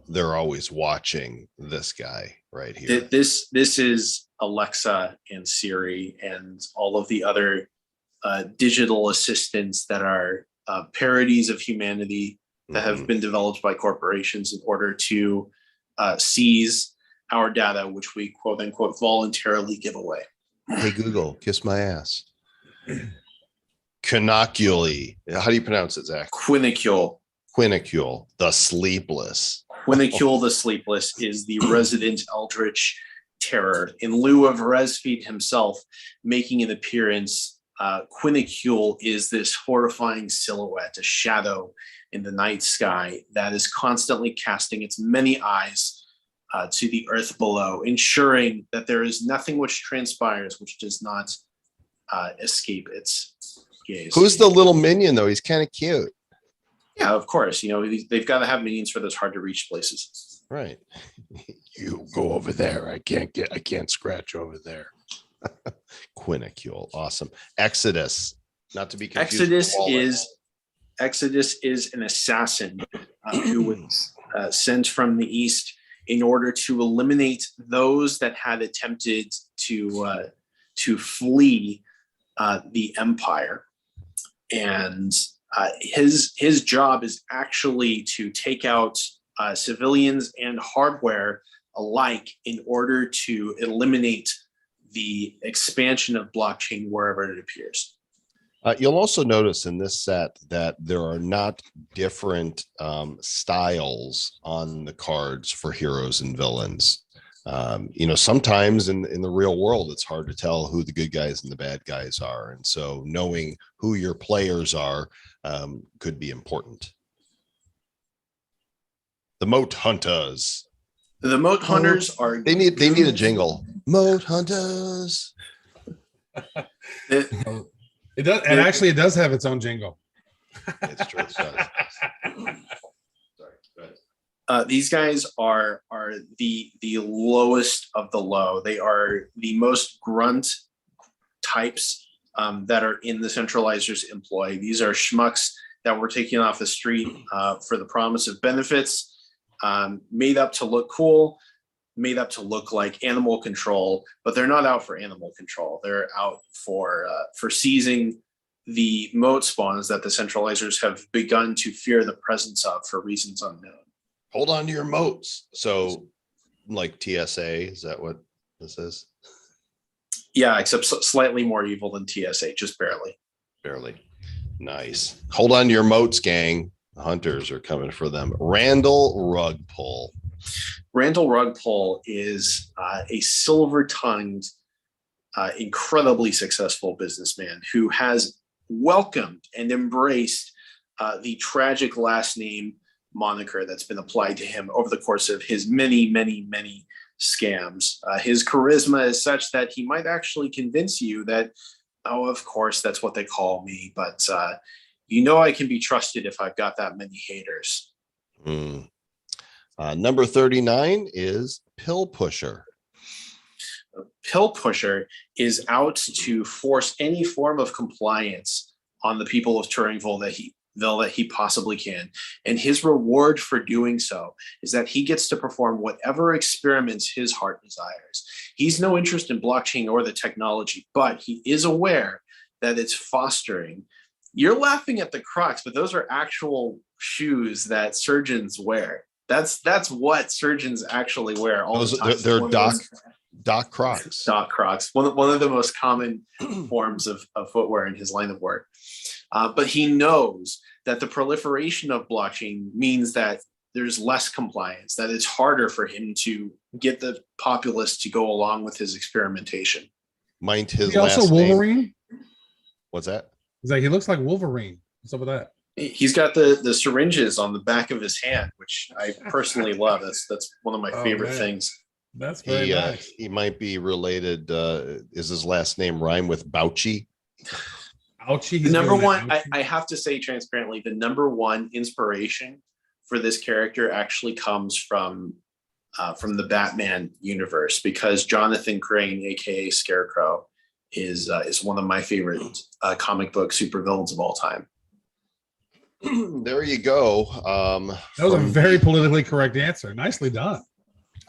they're always watching this guy right here. This is Alexa and Siri and all of the other digital assistants that are parodies of humanity that have been developed by corporations in order to seize our data, which we quote unquote voluntarily give away. Hey, Google, kiss my ass. Canoculi. How do you pronounce it, Zach? Quinicule. Quinicule, the sleepless. Quinicule the Sleepless is the resident eldritch terror. In lieu of Resfeed himself making an appearance, Quinicule is this horrifying silhouette, a shadow in the night sky that is constantly casting its many eyes to the earth below, ensuring that there is nothing which transpires which does not escape its gaze. Who's the little minion, though? He's kind of cute. Yeah, of course. They've got to have minions for those hard to reach places. Right. You go over there. I can't scratch over there. Quinicule. Awesome. Exodus. Not to be confused. Exodus is an assassin who was sent from the east in order to eliminate those that had attempted to flee the empire. And his job is actually to take out civilians and hardware alike in order to eliminate the expansion of blockchain wherever it appears. You'll also notice in this set that there are not different styles on the cards for heroes and villains. Sometimes in the real world, it's hard to tell who the good guys and the bad guys are. And so knowing who your players are could be important. The Moat Hunters. The Moat Hunters are... They need a jingle. Moat Hunters. It does, and actually it does have its own jingle. It's true. It does. Sorry, go ahead. These guys are the lowest of the low. They are the most grunt types that are in the centralizers' employ. These are schmucks that were taken off the street for the promise of benefits, made up to look cool, made up to look like animal control, but they're not out for animal control. They're out for seizing the moat spawns that the centralizers have begun to fear the presence of for reasons unknown. Hold on to your moats. So like TSA, is that what this is? Yeah, except slightly more evil than TSA, just barely. Barely. Nice. Hold on to your moats, gang. The hunters are coming for them. Randall Rug Pull. Randall Rugpull is a silver-tongued, incredibly successful businessman who has welcomed and embraced the tragic last name moniker that's been applied to him over the course of his many, many, many scams. His charisma is such that he might actually convince you that, oh, of course, that's what they call me, but I can be trusted if I've got that many haters. Number 39 is Pill Pusher. Pill Pusher is out to force any form of compliance on the people of Turingville that he possibly can. And his reward for doing so is that he gets to perform whatever experiments his heart desires. He's no interest in blockchain or the technology, but he is aware that it's fostering You're laughing at the Crocs, but those are actual shoes that surgeons wear. That's what surgeons actually wear all the time. They're Doc Crocs. Doc Crocs, one of the most common forms of footwear in his line of work. But he knows that the proliferation of blockchain means that there's less compliance, that it's harder for him to get the populace to go along with his experimentation. Mind his he last also Wolverine? name. What's that? He's like, he looks like Wolverine. What's up with that? He's got the syringes on the back of his hand, which I personally love. That's one of my favorite things. That's very nice. He might be related. Is his last name rhyme with Bouchy? Ouchie. The number one, I have to say transparently, the number one inspiration for this character actually comes from the Batman universe, because Jonathan Crane, aka Scarecrow, is one of my favorite comic book supervillains of all time. There you go. That was a very politically correct answer. Nicely done.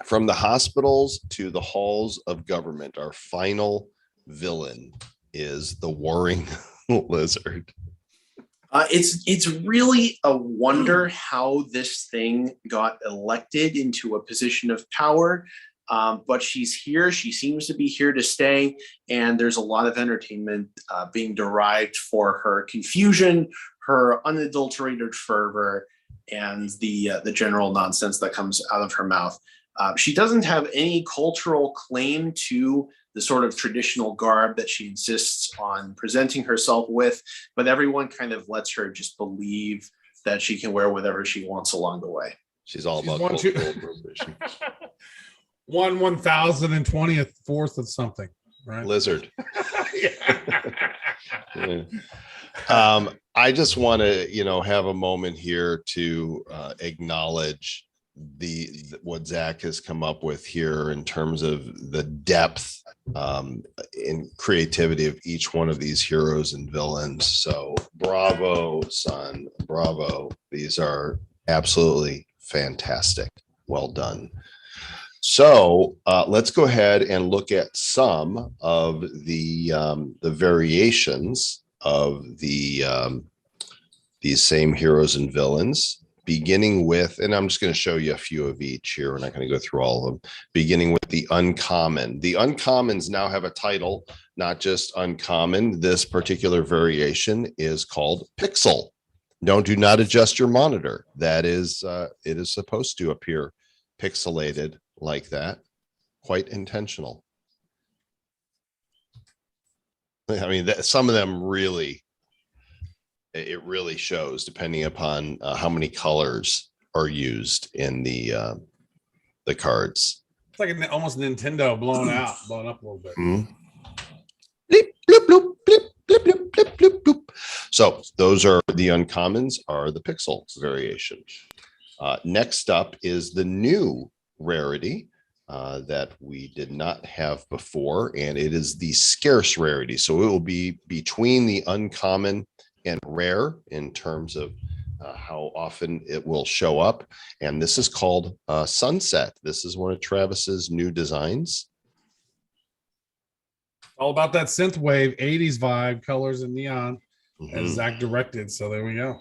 From the hospitals to the halls of government, our final villain is the warring lizard. It's really a wonder how this thing got elected into a position of power. But she's here. She seems to be here to stay. And there's a lot of entertainment being derived for her confusion, her unadulterated fervor, and the general nonsense that comes out of her mouth. She doesn't have any cultural claim to the sort of traditional garb that she insists on presenting herself with, but everyone kind of lets her just believe that she can wear whatever she wants along the way. She's all about cultural appropriation. 1/1024th of something, right? Lizard. Yeah. I just want to, have a moment here to acknowledge what Zach has come up with here in terms of the depth and creativity of each one of these heroes and villains. So bravo, son, bravo. These are absolutely fantastic. Well done. So let's go ahead and look at some of the variations of these same heroes and villains, beginning with, and I'm just going to show you a few of each here. We're not going to go through all of them, beginning with the uncommon. The uncommons now have a title, not just uncommon. This particular variation is called Pixel. Do not adjust your monitor. That is, it is supposed to appear pixelated like that. Quite intentional. I mean, some of them really, it really shows depending upon how many colors are used in the cards. It's like almost Nintendo blown up a little bit. Mm-hmm. Bleep, bloop, bloop, bleep, bleep, bloop, bleep, bloop, bloop. So those are the uncommons, are the pixel variation. Next up is the new rarity that we did not have before, and it is the scarce rarity. So it will be between the uncommon and rare in terms of how often it will show up. And this is called Sunset. This is one of Travis's new designs. All about that synth wave, 80s vibe, colors and neon, as Zach directed. So there we go.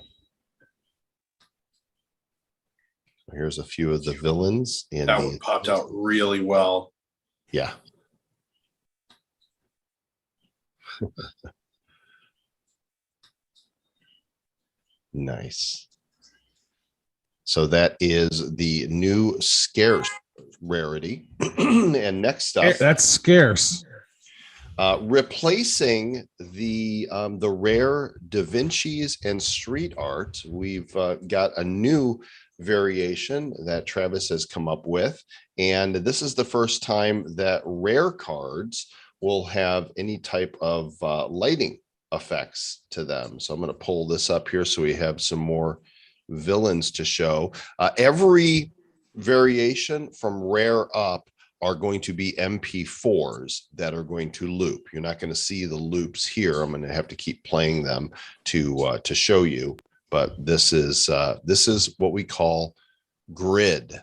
Here's a few of the villains. That one popped out really well. Yeah. Nice. So that is the new scarce rarity. And next up, that's scarce. Replacing the rare Da Vinci's and street art, we've got a new variation that Travis has come up with, and this is the first time that rare cards will have any type of lighting effects to them. So I'm going to pull this up here so we have some more villains to show. Every variation from rare up are going to be MP4s that are going to loop. You're not going to see the loops here. I'm going to have to keep playing them to show you. But this is what we call grid.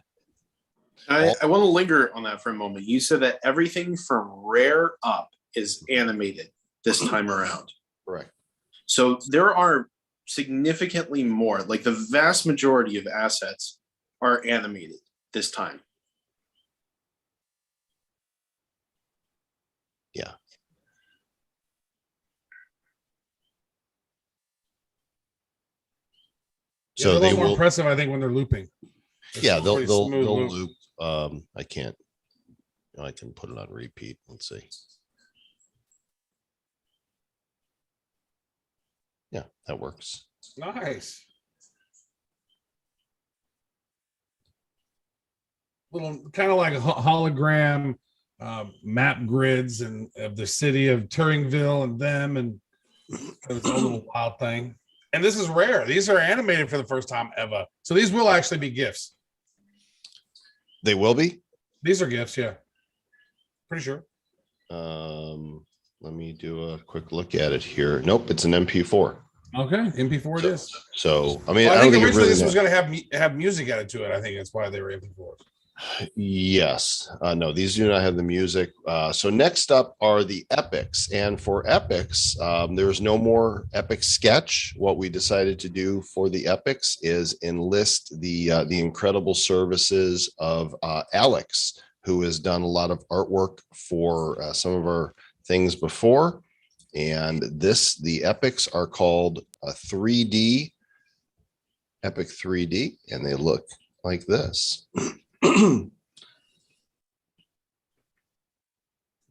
I want to linger on that for a moment. You said that everything from rare up is animated this time around. Correct. So there are significantly more, like the vast majority of assets are animated this time. Yeah. So they're a little more impressive, I think, when they're looping. Yeah, they'll loop. I can't. I can put it on repeat. Let's see. Yeah, that works. Nice. Little kind of like a hologram map grids and of the city of Turingville and them, and it's a little wild thing. And this is rare. These are animated for the first time ever. So these will actually be gifts. They will be? These are gifts, yeah. Pretty sure. Let me do a quick look at it here. Nope, it's an MP4. Okay, MP4 it is. So, I mean, well, I don't think think originally this was going to have music added to it. I think that's why they were MP4s. Yes. No, these do not have the music. So next up are the epics. And for epics, there's no more epic sketch. What we decided to do for the epics is enlist the incredible services of Alex, who has done a lot of artwork for some of our things before. And the epics are called a 3D, Epic 3D, and they look like this. What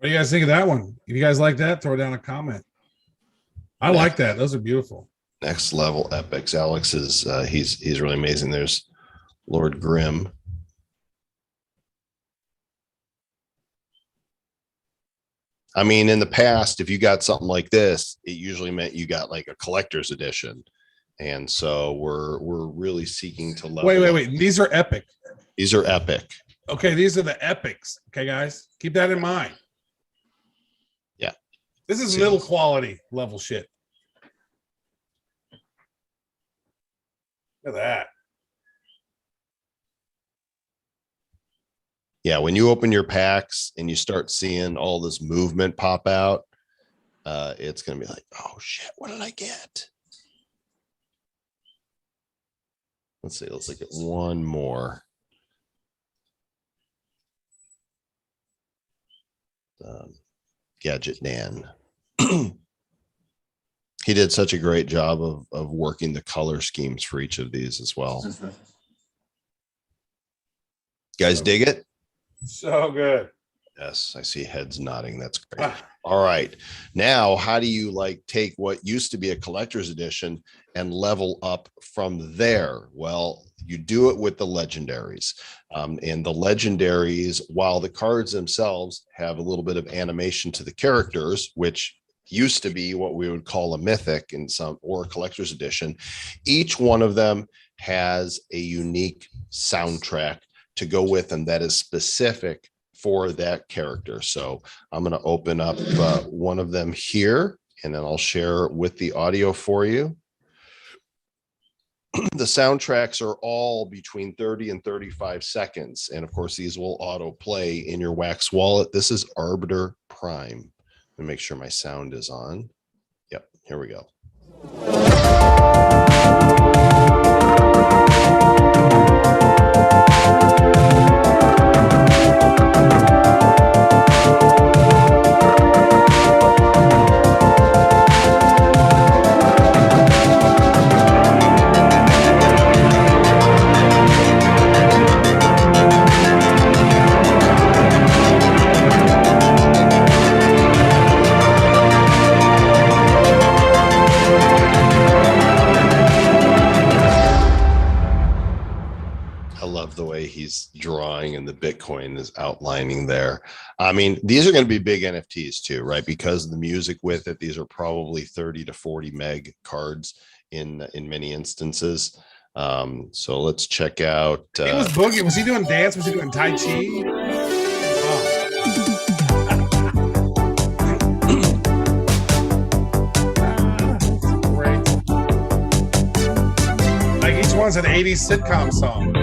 do you guys think of that one? If you guys like that, throw down a comment. I like that. Those are beautiful. Next level epics. Alex is he's really amazing. There's Lord Grimm. I mean, in the past, if you got something like this, it usually meant you got like a collector's edition. And so we're really seeking to level. Wait. These are epic. These are epic. Okay, these are the epics. Okay, guys, keep that in mind. Yeah. This is middle quality level shit. Look at that. Yeah, when you open your packs and you start seeing all this movement pop out, it's going to be like, oh shit, what did I get? Let's see, let's look at one more. Gadget Dan. He did such a great job of working the color schemes for each of these as well. You guys dig it? So good. Yes, I see heads nodding. That's great. All right. Now, how do you like take what used to be a collector's edition and level up from there? Well, you do it with the legendaries. And the legendaries, while the cards themselves have a little bit of animation to the characters, which used to be what we would call a mythic in some or a collector's edition, each one of them has a unique soundtrack to go with them that is specific for that character. So I'm going to open up one of them here, and then I'll share with the audio for you. The soundtracks are all between 30 and 35 seconds. And of course, these will auto play in your Wax wallet. This is Arbiter Prime. Let me make sure my sound is on. Yep, here we go. He's drawing and the Bitcoin is outlining there. I mean, these are going to be big NFTs too, right? Because of the music with it, these are probably 30 to 40 meg cards in many instances. So let's check out. He was boogie. Was he doing dance? Was he doing Tai Chi? Great. Like each one's an 80s sitcom song.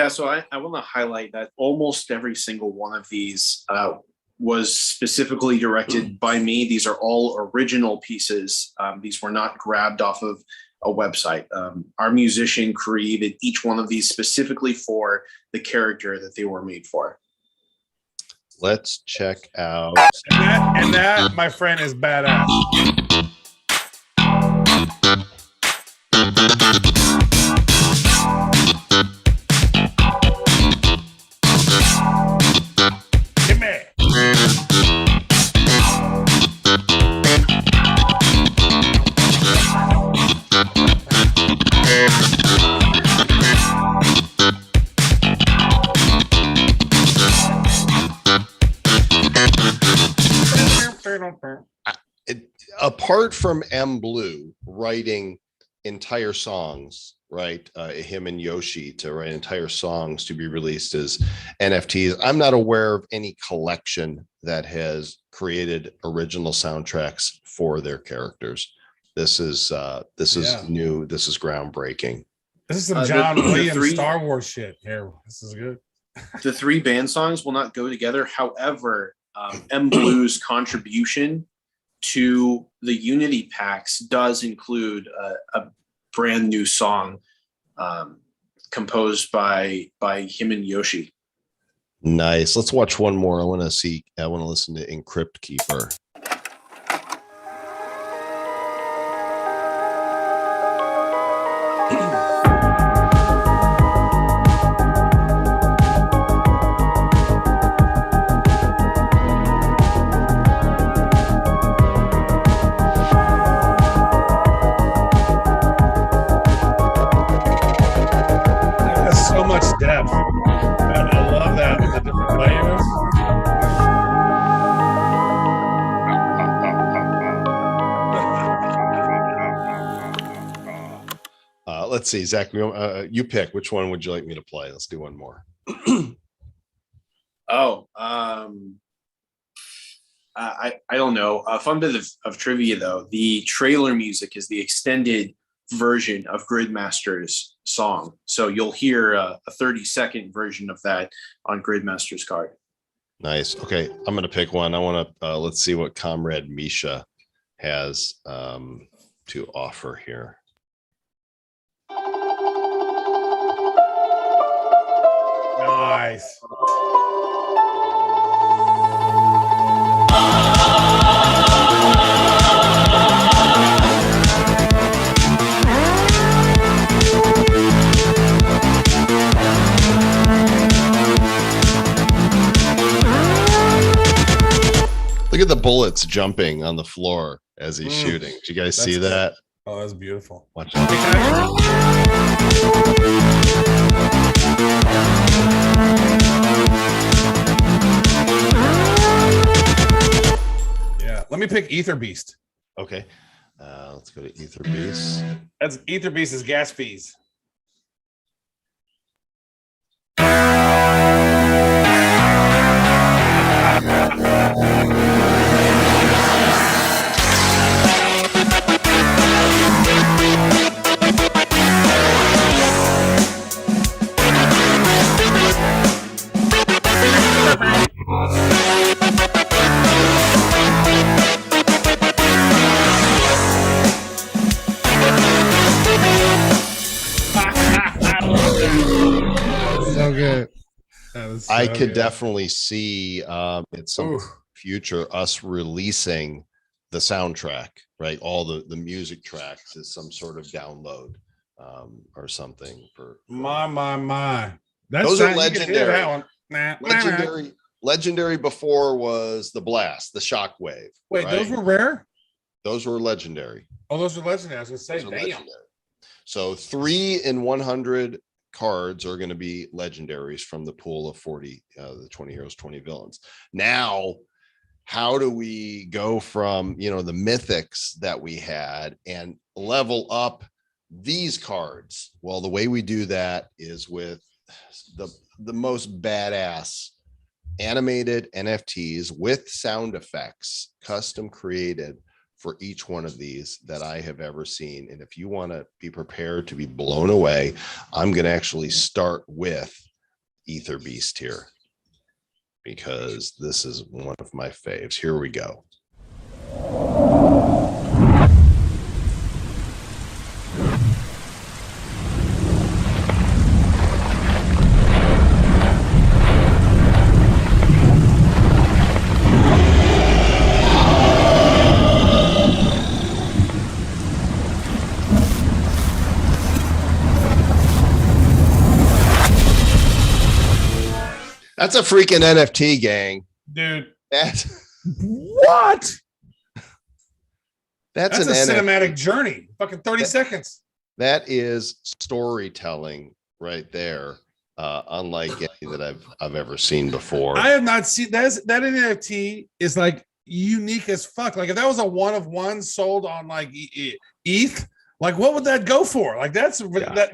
Yeah, so I want to highlight that almost every single one of these was specifically directed by me. These are all original pieces. These were not grabbed off of a website. Our musician created each one of these specifically for the character that they were made for. Let's check out. And that, my friend, is badass. Give me. Apart from M Blue writing entire songs, right? Him and Yoshi to write entire songs to be released as NFTs. I'm not aware of any collection that has created original soundtracks for their characters. This is new. This is groundbreaking. This is some John Williams Star Wars shit here. This is good. The 3 band songs will not go together. However, M Blue's contribution to the Unity packs does include a brand new song composed by him and Yoshi. Nice. Let's watch one more. I want to listen to Encrypt Keeper. Depth. I love that with the different layers. Let's see, Zach. You pick. Which one would you like me to play? Let's do one more. I don't know. A fun bit of trivia though. The trailer music is the extended version of Gridmaster's song, so you'll hear a 30-second version of that on Gridmaster's card. Nice. Okay, I'm gonna pick one. I want to let's see what Comrade Misha has to offer here. Nice. Look at the bullets jumping on the floor as he's shooting. Did you guys see that? Oh, that's beautiful. Watch that. Yeah, let me pick Ether Beast. Okay, let's go to Ether Beast. That's Ether Beast is gas fees. So good. I could definitely see at some future us releasing the soundtrack, right? All the music tracks as some sort of download or something for my. Those are legendary. That Legendary before was the Blast, the Shockwave. Wait, right? Those were rare? Those were legendary. Oh, those are legendary. I was gonna say, damn. Legendary. So 3 in 100 cards are going to be legendaries from the pool of 40, the 20 heroes, 20 villains. Now, how do we go from, the mythics that we had and level up these cards? Well, the way we do that is with the most badass animated NFTs with sound effects, custom created for each one of these that I have ever seen. And if you want to be prepared to be blown away, I'm going to actually start with Ether Beast here because this is one of my faves. Here we go. That's a freaking NFT, gang. Dude. That's What? That's a an cinematic journey. Fucking 30 seconds. That is storytelling right there. Unlike any that I've ever seen before. I have not seen that NFT is like unique as fuck. Like if that was a one of one sold on like ETH, like what would that go for? Like that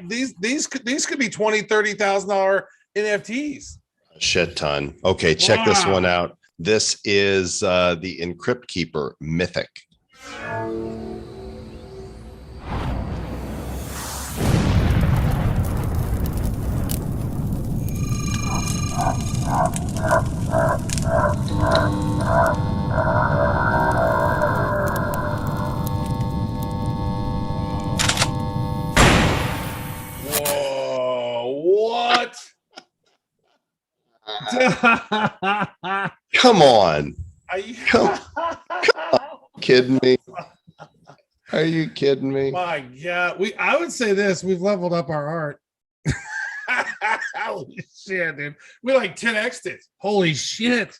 these could be $20,000-$30,000 NFTs. A shit ton. Okay, check this one out. This is the Encrypt Keeper Mythic. Whoa, what? Come on. Are you Kidding me? Are you kidding me? My God. I would say this, we've leveled up our art. Holy shit, dude. We like 10x'd it. Holy shit.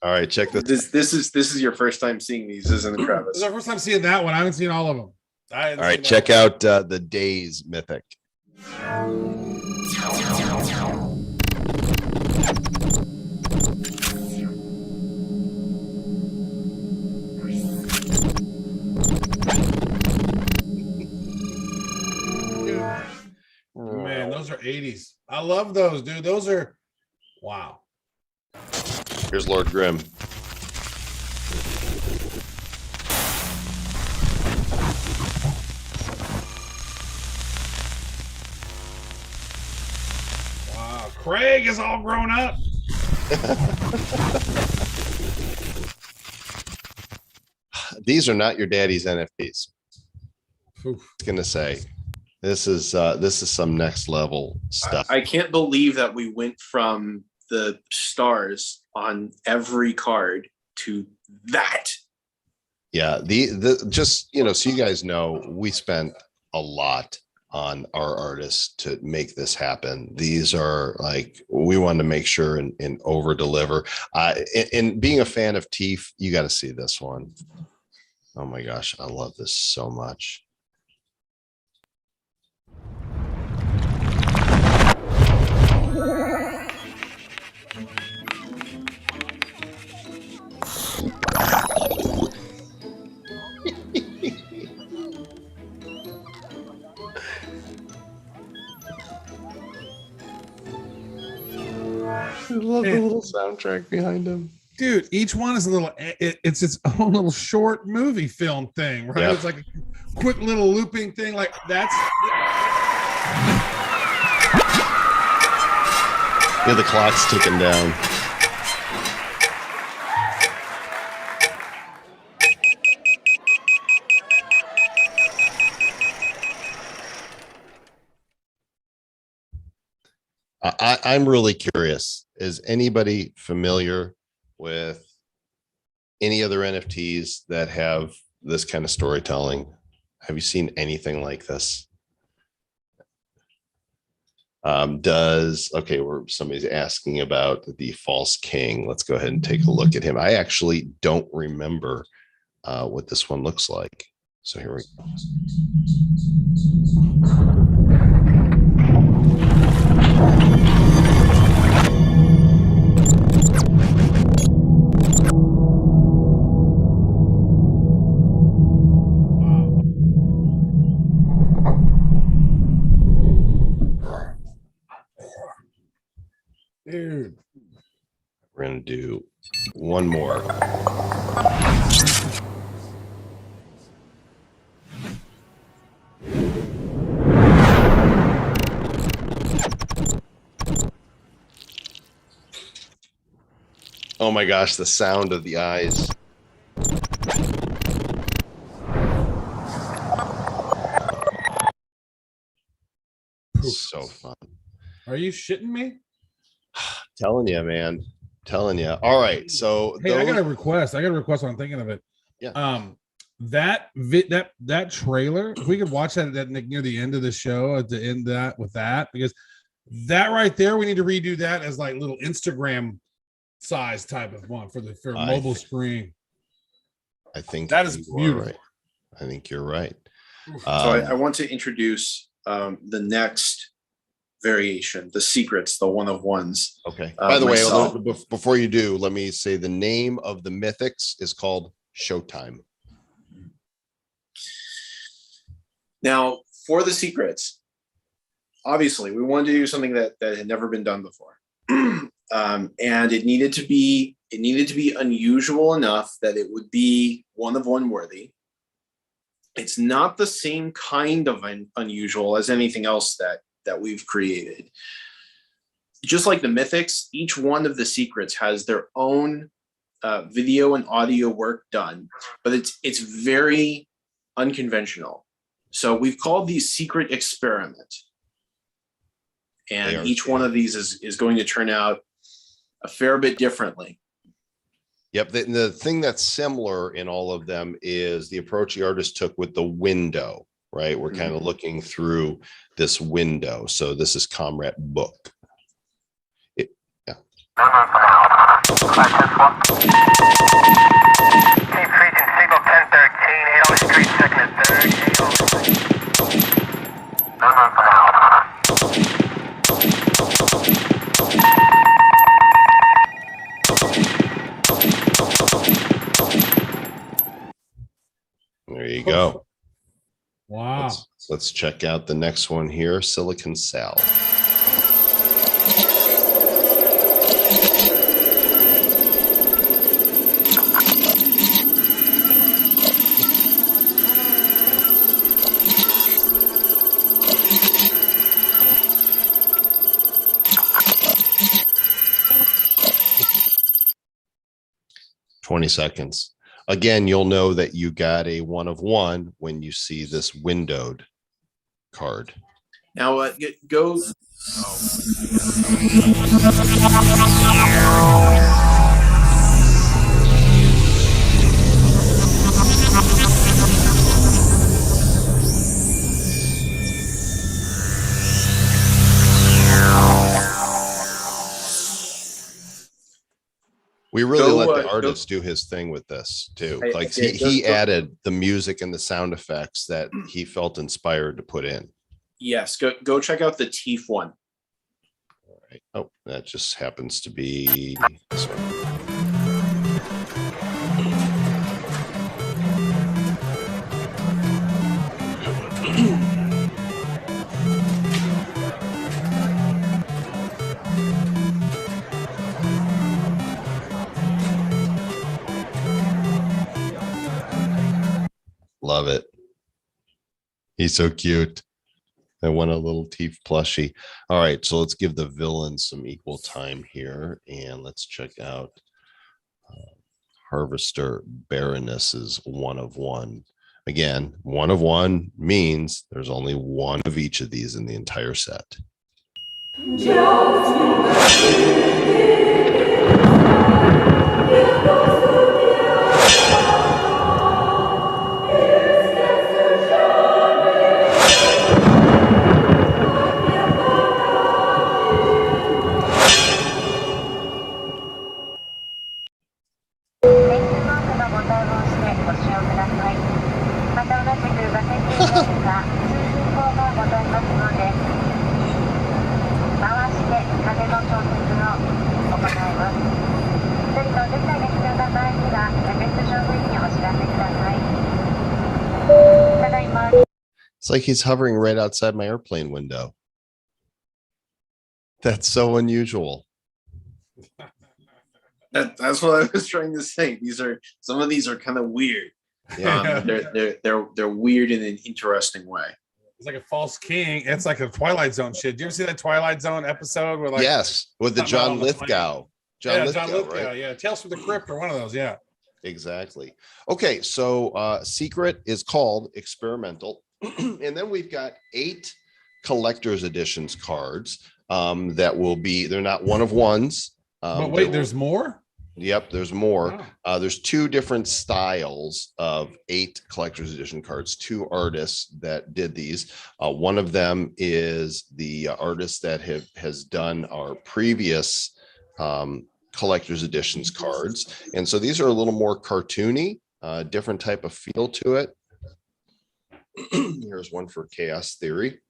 All right, check this. This is your first time seeing these, isn't it, Travis? This is our first time seeing that one. I haven't seen all of them. All right, check out the Days Mythic. Man, those are 80s. I love those, dude. Those are wow. Here's Lord Grimm. Wow, Craig is all grown up. These are not your daddy's NFTs. Oof. I was gonna say this is some next level stuff. I can't believe that we went from the stars on every card to that. Yeah, the just so you guys know, we spent a lot on our artists to make this happen. These are like we wanted to make sure and over deliver. And being a fan of Teef, you got to see this one. Oh my gosh, I love this so much. I love the little soundtrack behind him. Dude, each one is a little, it's its own little short movie film thing, right? Yep. It's like a quick little looping thing. Like that's. Yeah, the clock's ticking down. I'm really curious. Is anybody familiar with any other NFTs that have this kind of storytelling? Have you seen anything like this? Where somebody's asking about the False King. Let's go ahead and take a look at him. I actually don't remember what this one looks like. So here we go. Dude. We're going to do one more. my gosh, the sound of the eyes. So fun. Are you shitting me? Telling you, man. Telling you. All right. So Hey, I got a request. While I'm thinking of it. Yeah. That trailer, if we could watch that near the end of the show, at the end with that, because that right there, we need to redo that as like little Instagram size type of one for mobile screen. I think that is beautiful. Right. I think you're right. So I want to introduce the next variation, the secrets, the one of ones. Okay. By the way, before you do, let me say the name of the Mythics is called Showtime. Now, for the secrets, obviously, we wanted to do something that had never been done before, and it needed to be unusual enough that it would be one of one worthy. It's not the same kind of unusual as anything else that we've created. Just like the Mythics, each one of the secrets has their own video and audio work done, but it's very unconventional. So we've called these secret experiment. And each one of these is going to turn out a fair bit differently. Yep. The thing that's similar in all of them is the approach the artist took with the window, right? We're kind of looking through this window. So this is Comrade Book. There you go. Wow. Let's check out the next one here, Silicon Sal. $20 seconds. Again, you'll know that you got a one of one when you see this windowed card. Now, go. We really let the artist do his thing with this too. Like he added the music and the sound effects that he felt inspired to put in. Yes, go check out the Teef one. All right. Oh, that just happens to be this one. Love it. He's so cute. I want a little Teef plushie. All right, so let's give the villain some equal time here, and let's check out Harvester Baroness's one of one. Again, one of one means there's only one of each of these in the entire set. It's like he's hovering right outside my airplane window. That's so unusual. That's what I was trying to say. Some of these are kind of weird. Yeah. They're weird in an interesting way. It's like a false king. It's like a Twilight Zone shit. Do you ever see that Twilight Zone episode where, like, yes, with the John Lithgow. John Lithgow, Lithgow, right? yeah. Tales from the Crypt or one of those, yeah. Exactly. Okay, so Secret is called Experimental. And then we've got 8 collector's editions cards that will be, they're not one of ones. But wait, there's more? Yep, there's more. Wow. There's 2 different styles of 8 collector's edition cards, 2 artists that did these. One of them is the artist that has done our previous collector's editions cards. And so these are a little more cartoony, different type of feel to it. Here's one for Chaos Theory.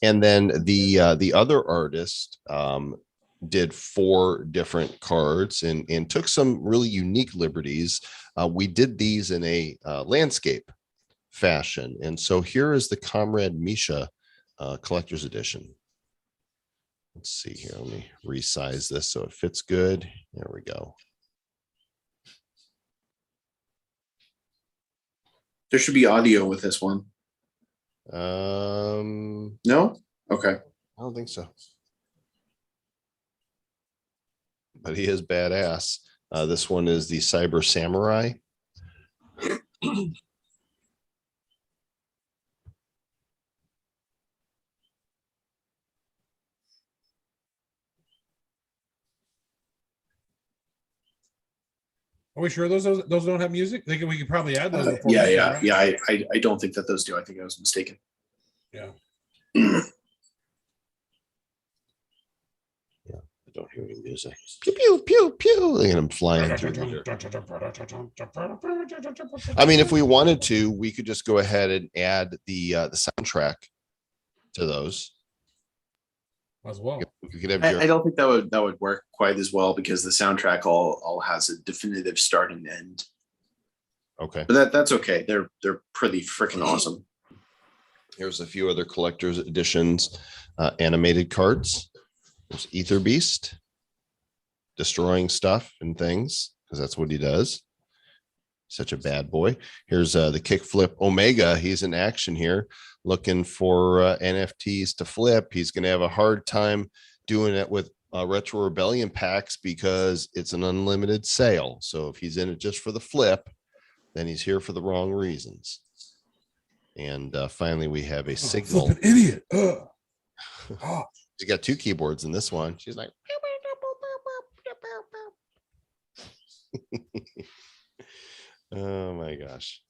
And then the other artist did 4 different cards and took some really unique liberties. We did these in a landscape fashion. And so here is the Comrade Misha collector's edition. Let's see here. Let me resize this so it fits good. There we go. There should be audio with this one. No? Okay. I don't think so. But he is badass. This one is the Cyber Samurai. Are we sure those don't have music? We could probably add those. Before I don't think that those do. I think I was mistaken. Yeah. Yeah, I don't hear any music. Pew pew pew pew. And I'm flying through the air. I mean, if we wanted to, we could just go ahead and add the soundtrack to those as well. We could have I don't think that would work quite as well because the soundtrack all has a definitive start and end. Okay, but that's okay. They're pretty freaking awesome. Here's a few other collector's editions, animated cards. There's Ether Beast, destroying stuff and things because that's what he does. Such a bad boy. Here's the Kickflip Omega. He's in action here, looking for NFTs to flip. He's going to have a hard time doing it with Retro Rebellion packs because it's an unlimited sale. So if he's in it just for the flip, then he's here for the wrong reasons. And finally, we have a Signal. An idiot. She's got 2 keyboards in this one. She's like. Oh my gosh.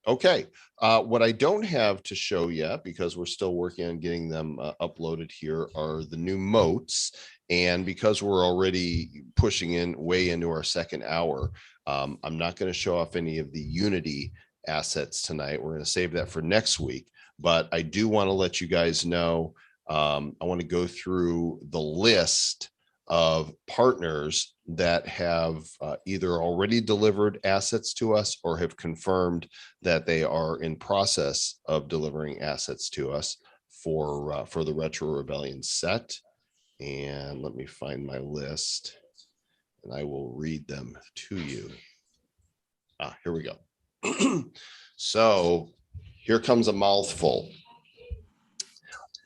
Okay. What I don't have to show yet, because we're still working on getting them uploaded here, are the new moats. And because we're already pushing way into our second hour, I'm not going to show off any of the Unity assets tonight. We're going to save that for next week. But I do want to let you guys know, I want to go through the list of partners that have either already delivered assets to us or have confirmed that they are in process of delivering assets to us for the Retro Rebellion set. And let me find my list and I will read them to you. Here we go. So here comes a mouthful.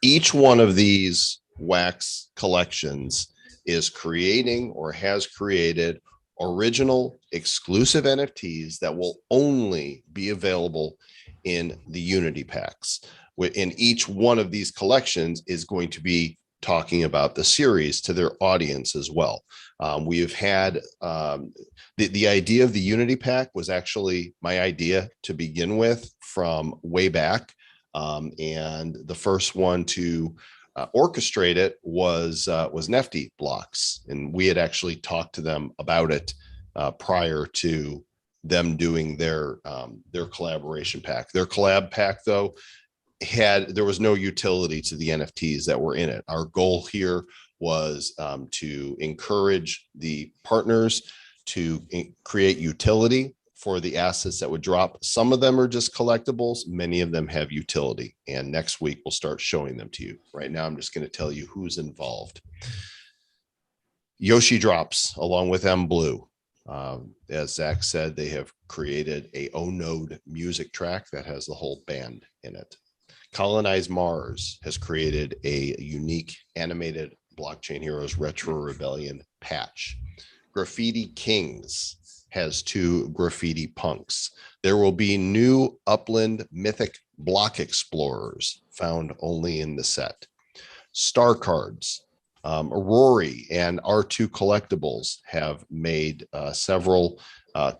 Each one of these wax collections is creating or has created original exclusive NFTs that will only be available in the Unity packs. In each one of these collections is going to be talking about the series to their audience as well. We have had the idea of the Unity pack was actually my idea to begin with from way back. And the first one to orchestrate it was Nefty Blocks, and we had actually talked to them about it prior to them doing their collaboration pack. Their collab pack, though, there was no utility to the NFTs that were in it. Our goal here was to encourage the partners to create utility for the assets that would drop. Some of them are just collectibles. Many of them have utility. And next week, we'll start showing them to you. Right now, I'm just going to tell you who's involved. Yoshi Drops, along with M Blue. As Zach said, they have created a O-Node music track that has the whole band in it. Colonize Mars has created a unique animated Blockchain Heroes Retro Rebellion patch. Graffiti Kings has 2 graffiti punks. There will be new upland mythic block explorers found only in the set. Star cards. Rory and R2 Collectibles have made several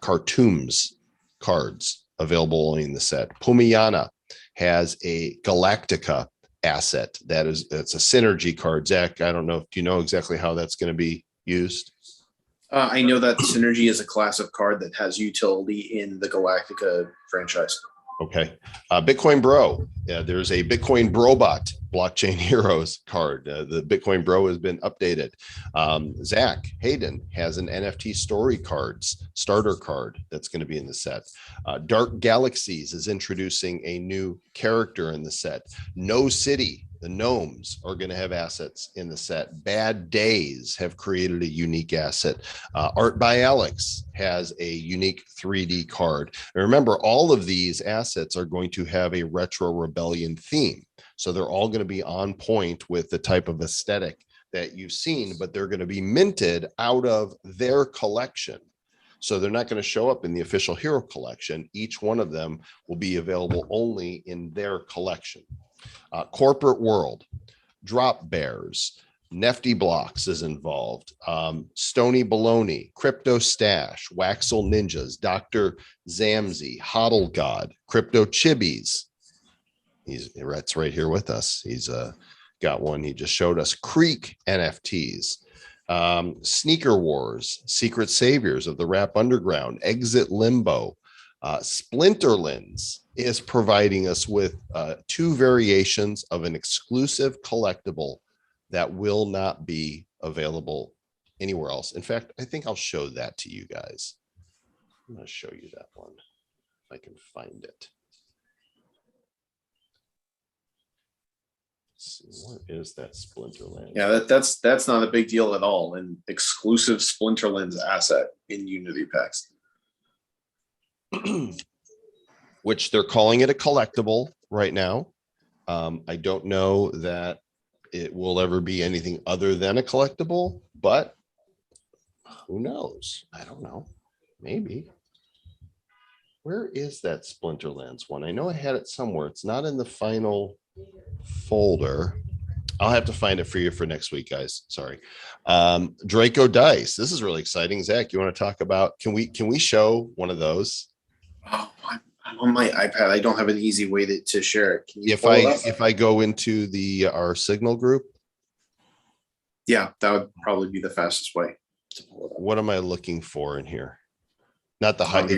cartoons cards available in the set. Pumiana has a Galactica asset it's a synergy card. Zach, I don't know. Do you know exactly how that's going to be used? I know that Synergy is a class of card that has utility in the Galactica franchise. Okay. Bitcoin Bro. Yeah, there's a Bitcoin Brobot Blockchain Heroes card. The Bitcoin Bro has been updated. Zach Hayden has an NFT story cards starter card that's going to be in the set. Dark Galaxies is introducing a new character in the set. No City, the gnomes, are going to have assets in the set. Bad Days have created a unique asset. Art by Alex has a unique 3D card. And remember, all of these assets are going to have a Retro Rebellion theme. So they're all going to be on point with the type of aesthetic that you've seen, but they're going to be minted out of their collection. So they're not going to show up in the official hero collection. Each one of them will be available only in their collection. Corporate World, Drop Bears, Nefty Blocks is involved. Stony Baloney, Crypto Stash, Waxel Ninjas, Dr. Zamzi, Hodl God, Crypto Chibis. That's right here with us. He's got one he just showed us. Creek NFTs. Sneaker Wars, Secret Saviors of the Rap Underground, Exit Limbo. Splinterlands is providing us with 2 variations of an exclusive collectible that will not be available anywhere else. In fact, I think I'll show that to you guys. I'm going to show you that one if I can find it. Let's see, what is that Splinterlands? Yeah, that's not a big deal at all. An exclusive Splinterlands asset in Unity packs. Which they're calling it a collectible right now. I don't know that it will ever be anything other than a collectible, but who knows? I don't know. Maybe. Where is that Splinterlands one? I know I had it somewhere. It's not in the final folder. I'll have to find it for you for next week, guys. Sorry. Draco Dice. This is really exciting. Zach, you want to talk about, can we show one of those? Oh, I'm on my iPad. I don't have an easy way to share it. Can you If I go into our Signal group? Yeah, that would probably be the fastest way to pull it up. What am I looking for in here? Not the hyper?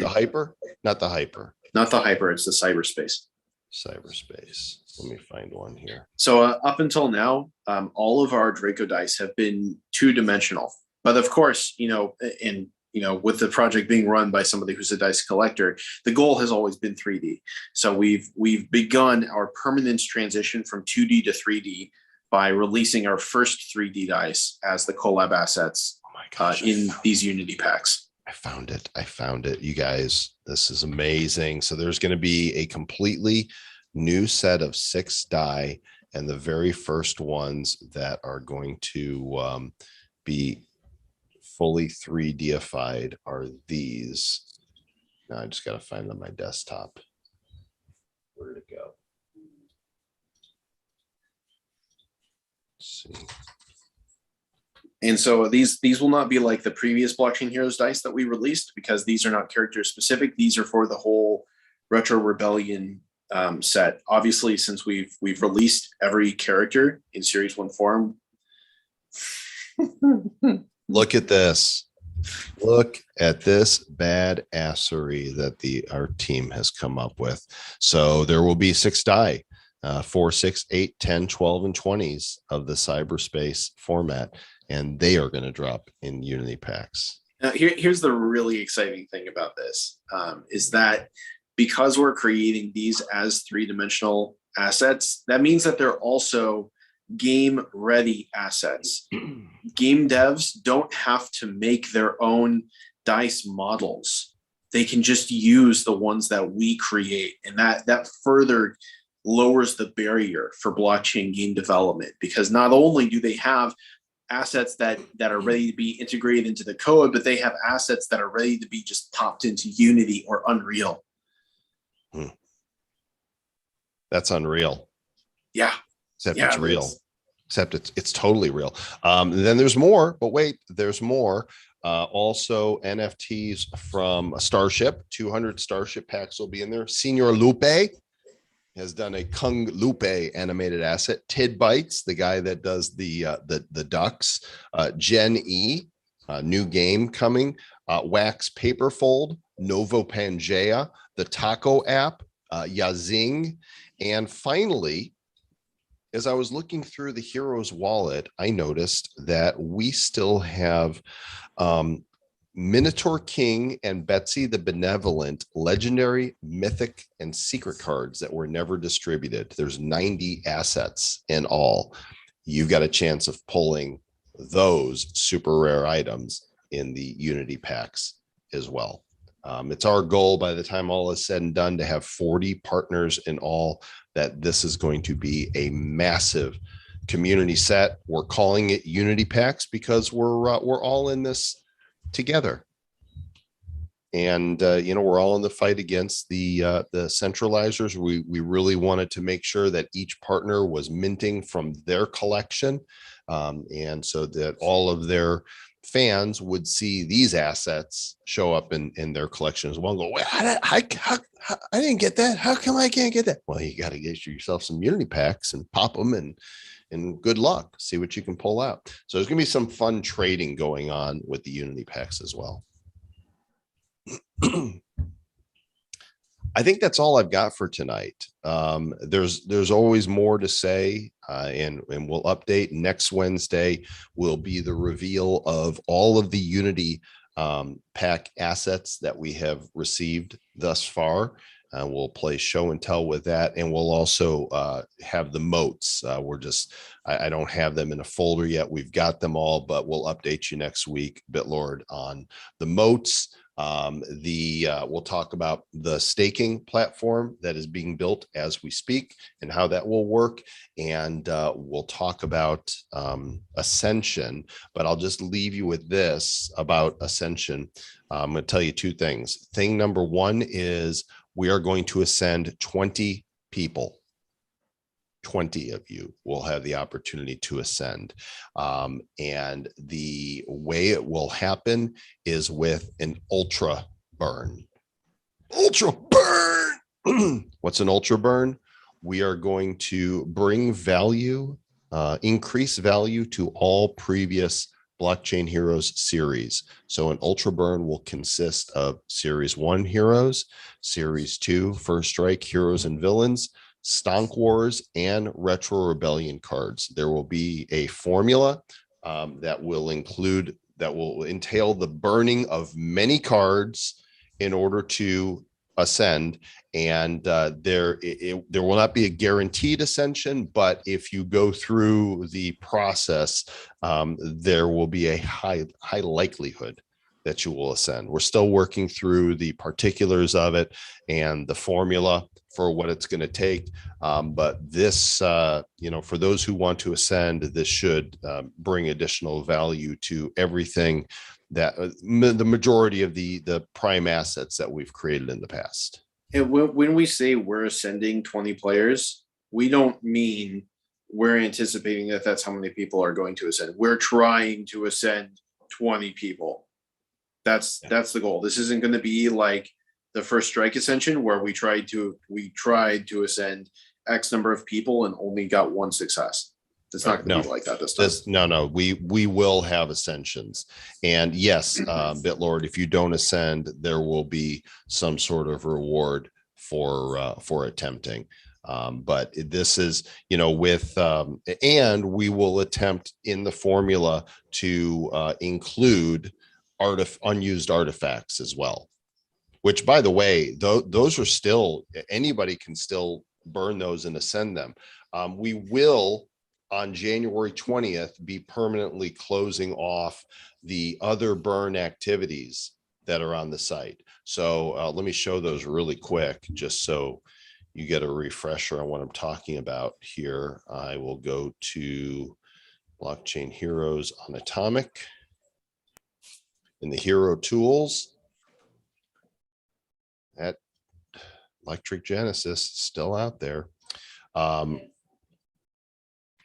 Not the hyper. Not the hyper, it's the cyberspace. Cyberspace. Let me find one here. So up until now, all of our Draco dice have been 2-dimensional. But of course, with the project being run by somebody who's a dice collector, the goal has always been 3D. So we've begun our permanent transition from 2D to 3D by releasing our first 3D dice as the collab assets in these Unity packs. I found it. You guys, this is amazing. So there's going to be a completely new set of 6 die, and the very first ones that are going to be fully 3Dified are these. Now I just got to find them on my desktop. Where did it go? Let's see. And so these will not be like the previous Blockchain Heroes dice that we released, because these are not character specific. These are for the whole Retro Rebellion set. Obviously, since we've released every character in Series 1 form. Look at this. Look at this badassery that our team has come up with. So there will be 6 die, 4, 6, 8, 10, 12, and 20s of the cyberspace format, and they are going to drop in Unity packs. Now, here's the really exciting thing about this, is that because we're creating these as 3-dimensional assets, that means that they're also game ready assets. Game devs don't have to make their own dice models. They can just use the ones that we create, and that further lowers the barrier for blockchain game development, because not only do they have assets that are ready to be integrated into the code, but they have assets that are ready to be just popped into Unity or Unreal. That's unreal. Yeah. Except Yeah, it's it real. is. Except it's totally real. Then there's more, but wait, there's more. Also NFTs from Starship. 200 Starship packs will be in there. Senor Lupe has done a Kung Lupe animated asset. Tid Bites, the guy that does the ducks. Gen E, new game coming. Wax Paperfold, Novo Pangea, the Taco app, Yazing, and finally, as I was looking through the Heroes wallet, I noticed that we still have Minotaur King and Betsy the Benevolent legendary, mythic, and secret cards that were never distributed. There's 90 assets in all. You've got a chance of pulling those super rare items in the Unity packs as well. It's our goal, by the time all is said and done, to have 40 partners in all. That this is going to be a massive community set. We're calling it Unity Packs because we're all in this together, and we're all in the fight against the centralizers. We really wanted to make sure that each partner was minting from their collection, and so that all of their fans would see these assets show up in their collection as well and go, well, I didn't get that. How come I can't get that? Well, you got to get yourself some Unity packs and pop them, and good luck. See what you can pull out. So there's going to be some fun trading going on with the Unity packs as well. I think that's all I've got for tonight. There's always more to say, and we'll update. Next Wednesday will be the reveal of all of the Unity pack assets that we have received thus far. We'll play show and tell with that, and we'll also have the moats. I don't have them in a folder yet. We've got them all, but we'll update you next week, BitLord, on the moats. We'll talk about the staking platform that is being built as we speak and how that will work. And we'll talk about Ascension, but I'll just leave you with this about Ascension. I'm going to tell you two things. Thing number one is we are going to ascend 20 people. 20 of you will have the opportunity to ascend. And the way it will happen is with an ultra burn. Ultra burn! What's an ultra burn? We are going to bring value, increase value to all previous Blockchain Heroes series. So an ultra burn will consist of Series 1 Heroes, Series 2 First Strike Heroes and Villains, Stonk Wars, and Retro Rebellion cards. There will be a formula that will entail the burning of many cards in order to ascend. And there will not be a guaranteed ascension, but if you go through the process, there will be a high likelihood that you will ascend. We're still working through the particulars of it and the formula for what it's going to take. But this, for those who want to ascend, this should bring additional value to everything that the majority of the prime assets that we've created in the past. And when we say we're ascending 20 players, we don't mean we're anticipating that that's how many people are going to ascend. We're trying to ascend 20 people. That's the goal. This isn't going to be like the First Strike Ascension where we tried to ascend X number of people and only got one success. It's not going to be like that this time. No. We will have ascensions, and yes, BitLord, if you don't ascend, there will be some sort of reward for attempting. But this is, and we will attempt in the formula to include unused artifacts as well. Which, by the way, those are still, anybody can still burn those and ascend them. We will, on January 20th, be permanently closing off the other burn activities that are on the site. So let me show those really quick, just so you get a refresher on what I'm talking about here, I will go to Blockchain Heroes on Atomic. In the hero tools, that Electric Genesis still out there.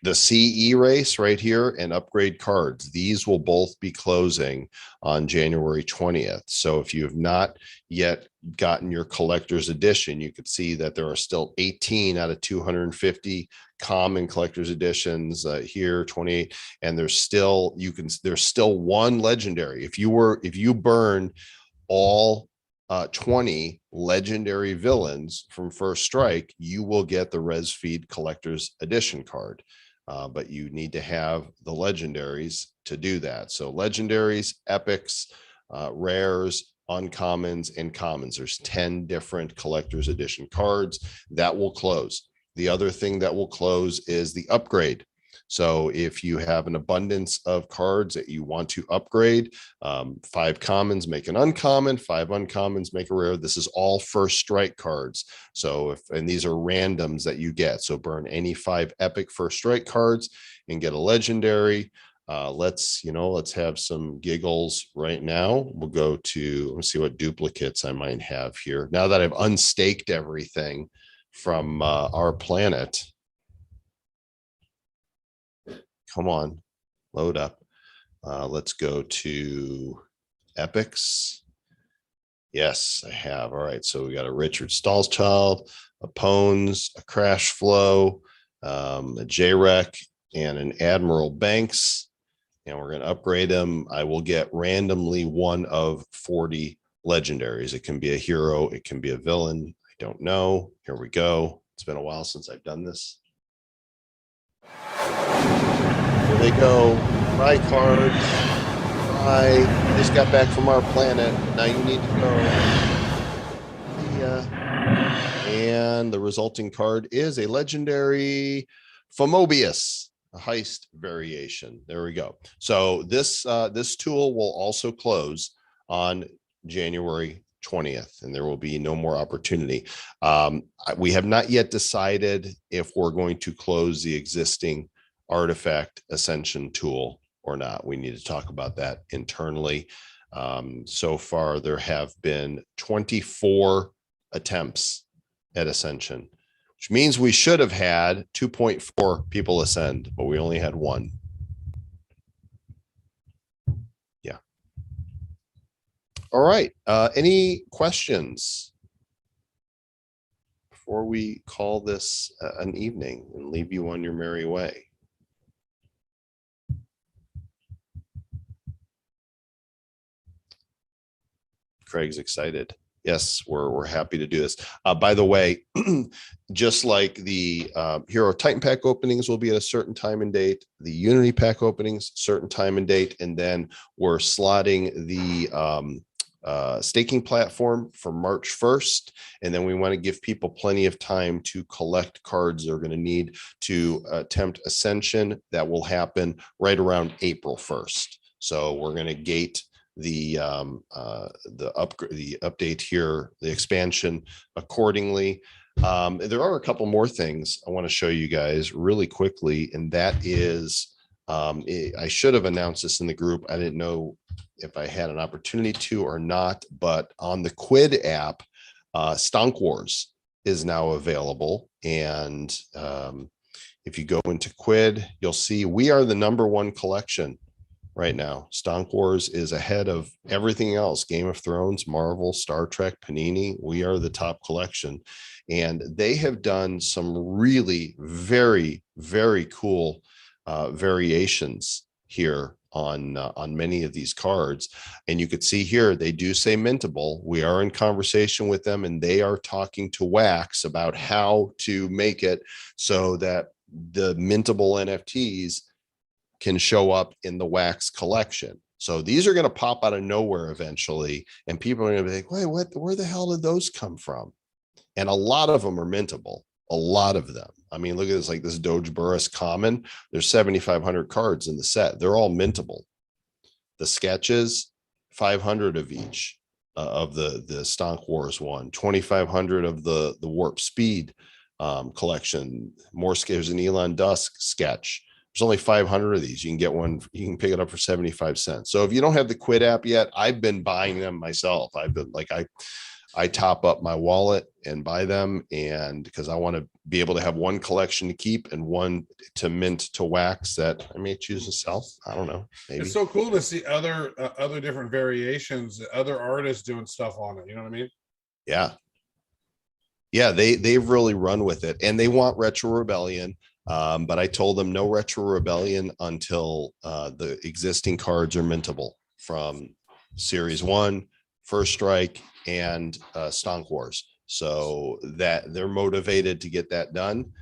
The CE race right here and upgrade cards, these will both be closing on January 20th. So if you have not yet gotten your collector's edition, you could see that there are still 18 out of 250 common collector's editions here, 28, and there's still one legendary. If you burn all 20 legendary villains from First Strike, you will get the Res Feed collector's edition card. But you need to have the legendaries to do that. So legendaries, epics, rares, uncommons, and commons. There's 10 different collector's edition cards that will close. The other thing that will close is the upgrade. So if you have an abundance of cards that you want to upgrade, 5 commons make an uncommon, 5 uncommons make a rare. This is all First Strike cards. So and these are randoms that you get. So burn any 5 epic First Strike cards and get a legendary. Let's have some giggles right now. We'll go to, let's see what duplicates I might have here. Now that I've unstaked everything from our planet. Come on, load up. Let's go to epics. Yes, I have. All right, so we got a Richard Stahlchild, a Pones, a Crash Flow, a J-Rec, and an Admiral Banks. And we're going to upgrade them. I will get randomly one of 40 legendaries. It can be a hero. It can be a villain. I don't know. Here we go. It's been a while since I've done this. Here they go. Buy cards. Buy. I just got back from our planet. Now you need to go. Yeah. And the resulting card is a legendary Phomobius, a heist variation. There we go. So this tool will also close on January 20th, and there will be no more opportunity. We have not yet decided if we're going to close the existing artifact ascension tool or not. We need to talk about that internally. So far, there have been 24 attempts at ascension, which means we should have had 2.4 people ascend, but we only had 1. Yeah. All right. Any questions before we call this an evening and leave you on your merry way? Craig's excited. Yes, we're happy to do this. By the way, just like the Hero Titan pack openings will be at a certain time and date, the Unity pack openings, certain time and date, and then we're slotting the staking platform for March 1st. And then we want to give people plenty of time to collect cards they're going to need to attempt Ascension. That will happen right around April 1st. So we're going to gate the update here, the expansion accordingly. There are a couple more things I want to show you guys really quickly, and that is I should have announced this in the group. I didn't know if I had an opportunity to or not, but on the Quid app, Stonk Wars is now available. And if you go into Quid, you'll see we are the #1 collection right now. Stonk Wars is ahead of everything else. Game of Thrones, Marvel, Star Trek, Panini. We are the top collection. And they have done some really very, very cool variations here on many of these cards. And you could see here, they do say mintable. We are in conversation with them, and they are talking to Wax about how to make it so that the mintable NFTs can show up in the Wax collection. So these are going to pop out of nowhere eventually, and people are going to be like, wait, where the hell did those come from? And a lot of them are mintable, a lot of them. I mean, look at this, like this Doge Burris common. There's 7,500 cards in the set. They're all mintable. The sketches, 500 of each. of the Stonk Wars one, 2,500 of the Warp Speed collection. More there's an Elon Dusk sketch. There's only 500 of these. You can get one. You can pick it up for 75 cents. So if you don't have the Quid app yet, I've been buying them myself. I've been like I top up my wallet and buy them, and because I want to be able to have one collection to keep and one to mint to wax that I may choose to sell. I don't know. Maybe It's so cool to see other different variations, other artists doing stuff on it. You know what I mean? Yeah. Yeah, they've really run with it, and they want Retro Rebellion. But I told them no Retro Rebellion until the existing cards are mintable from Series 1, First Strike, and Stonk Wars. So that they're motivated to get that done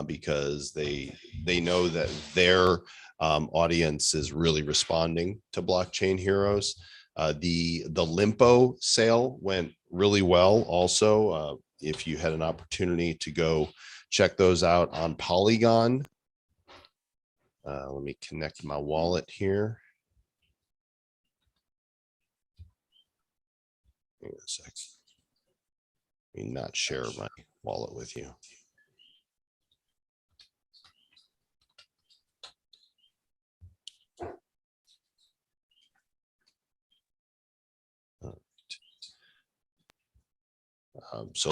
because they know that their audience is really responding to Blockchain Heroes. The Limpo sale went really well. Also, if you had an opportunity to go check those out on Polygon. Let me connect my wallet here. Hang on a sec. Let me not share my wallet with you. So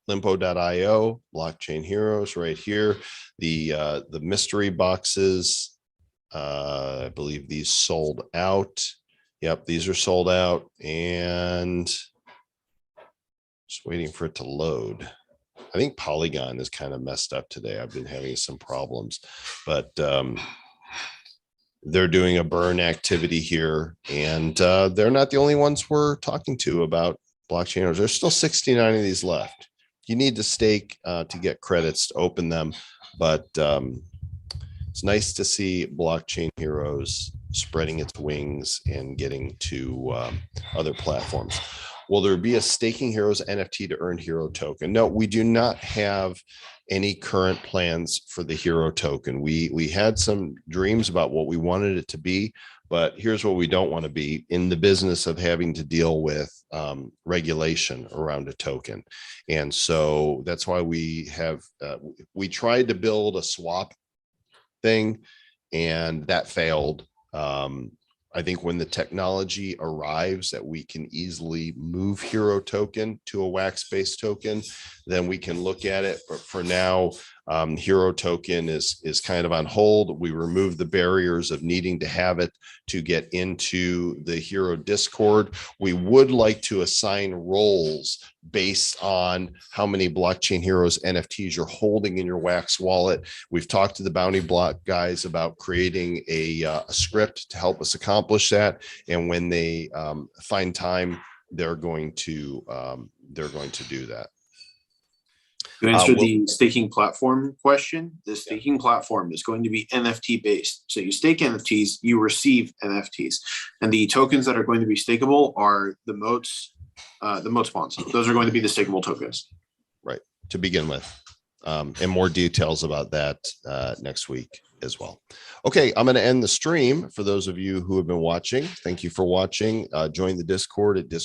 limpo.io, Blockchain Heroes right here. The mystery boxes, I believe these sold out. Yep, these are sold out, and just waiting for it to load. I think Polygon is kind of messed up today. I've been having some problems, but they're doing a burn activity here, and they're not the only ones we're talking to about Blockchain Heroes. There's still 69 of these left. You need to stake to get credits to open them, but it's nice to see Blockchain Heroes spreading its wings and getting to other platforms. Will there be a Staking Heroes NFT to earn hero token? No, we do not have any current plans for the hero token. We had some dreams about what we wanted it to be, but here's what we don't want to be: in the business of having to deal with regulation around a token. And so that's why we have we tried to build a swap thing, and that failed. I think when the technology arrives that we can easily move hero token to a wax-based token, then we can look at it. But for now, hero token is kind of on hold. We removed the barriers of needing to have it to get into the hero Discord. We would like to assign roles based on how many Blockchain Heroes NFTs you're holding in your wax wallet. We've talked to the Bounty Block guys about creating a script to help us accomplish that. And when they find time, they're going to do that. To answer the staking platform question, the staking platform is going to be NFT based. So you stake NFTs, you receive NFTs, and the tokens that are going to be stakeable are the moats bonds. Those are going to be the stakeable tokens. Right, to begin with, and more details about that next week as well. Okay, I'm going to end the stream. For those of you who have been watching, thank you for watching. Join the Discord at Discord.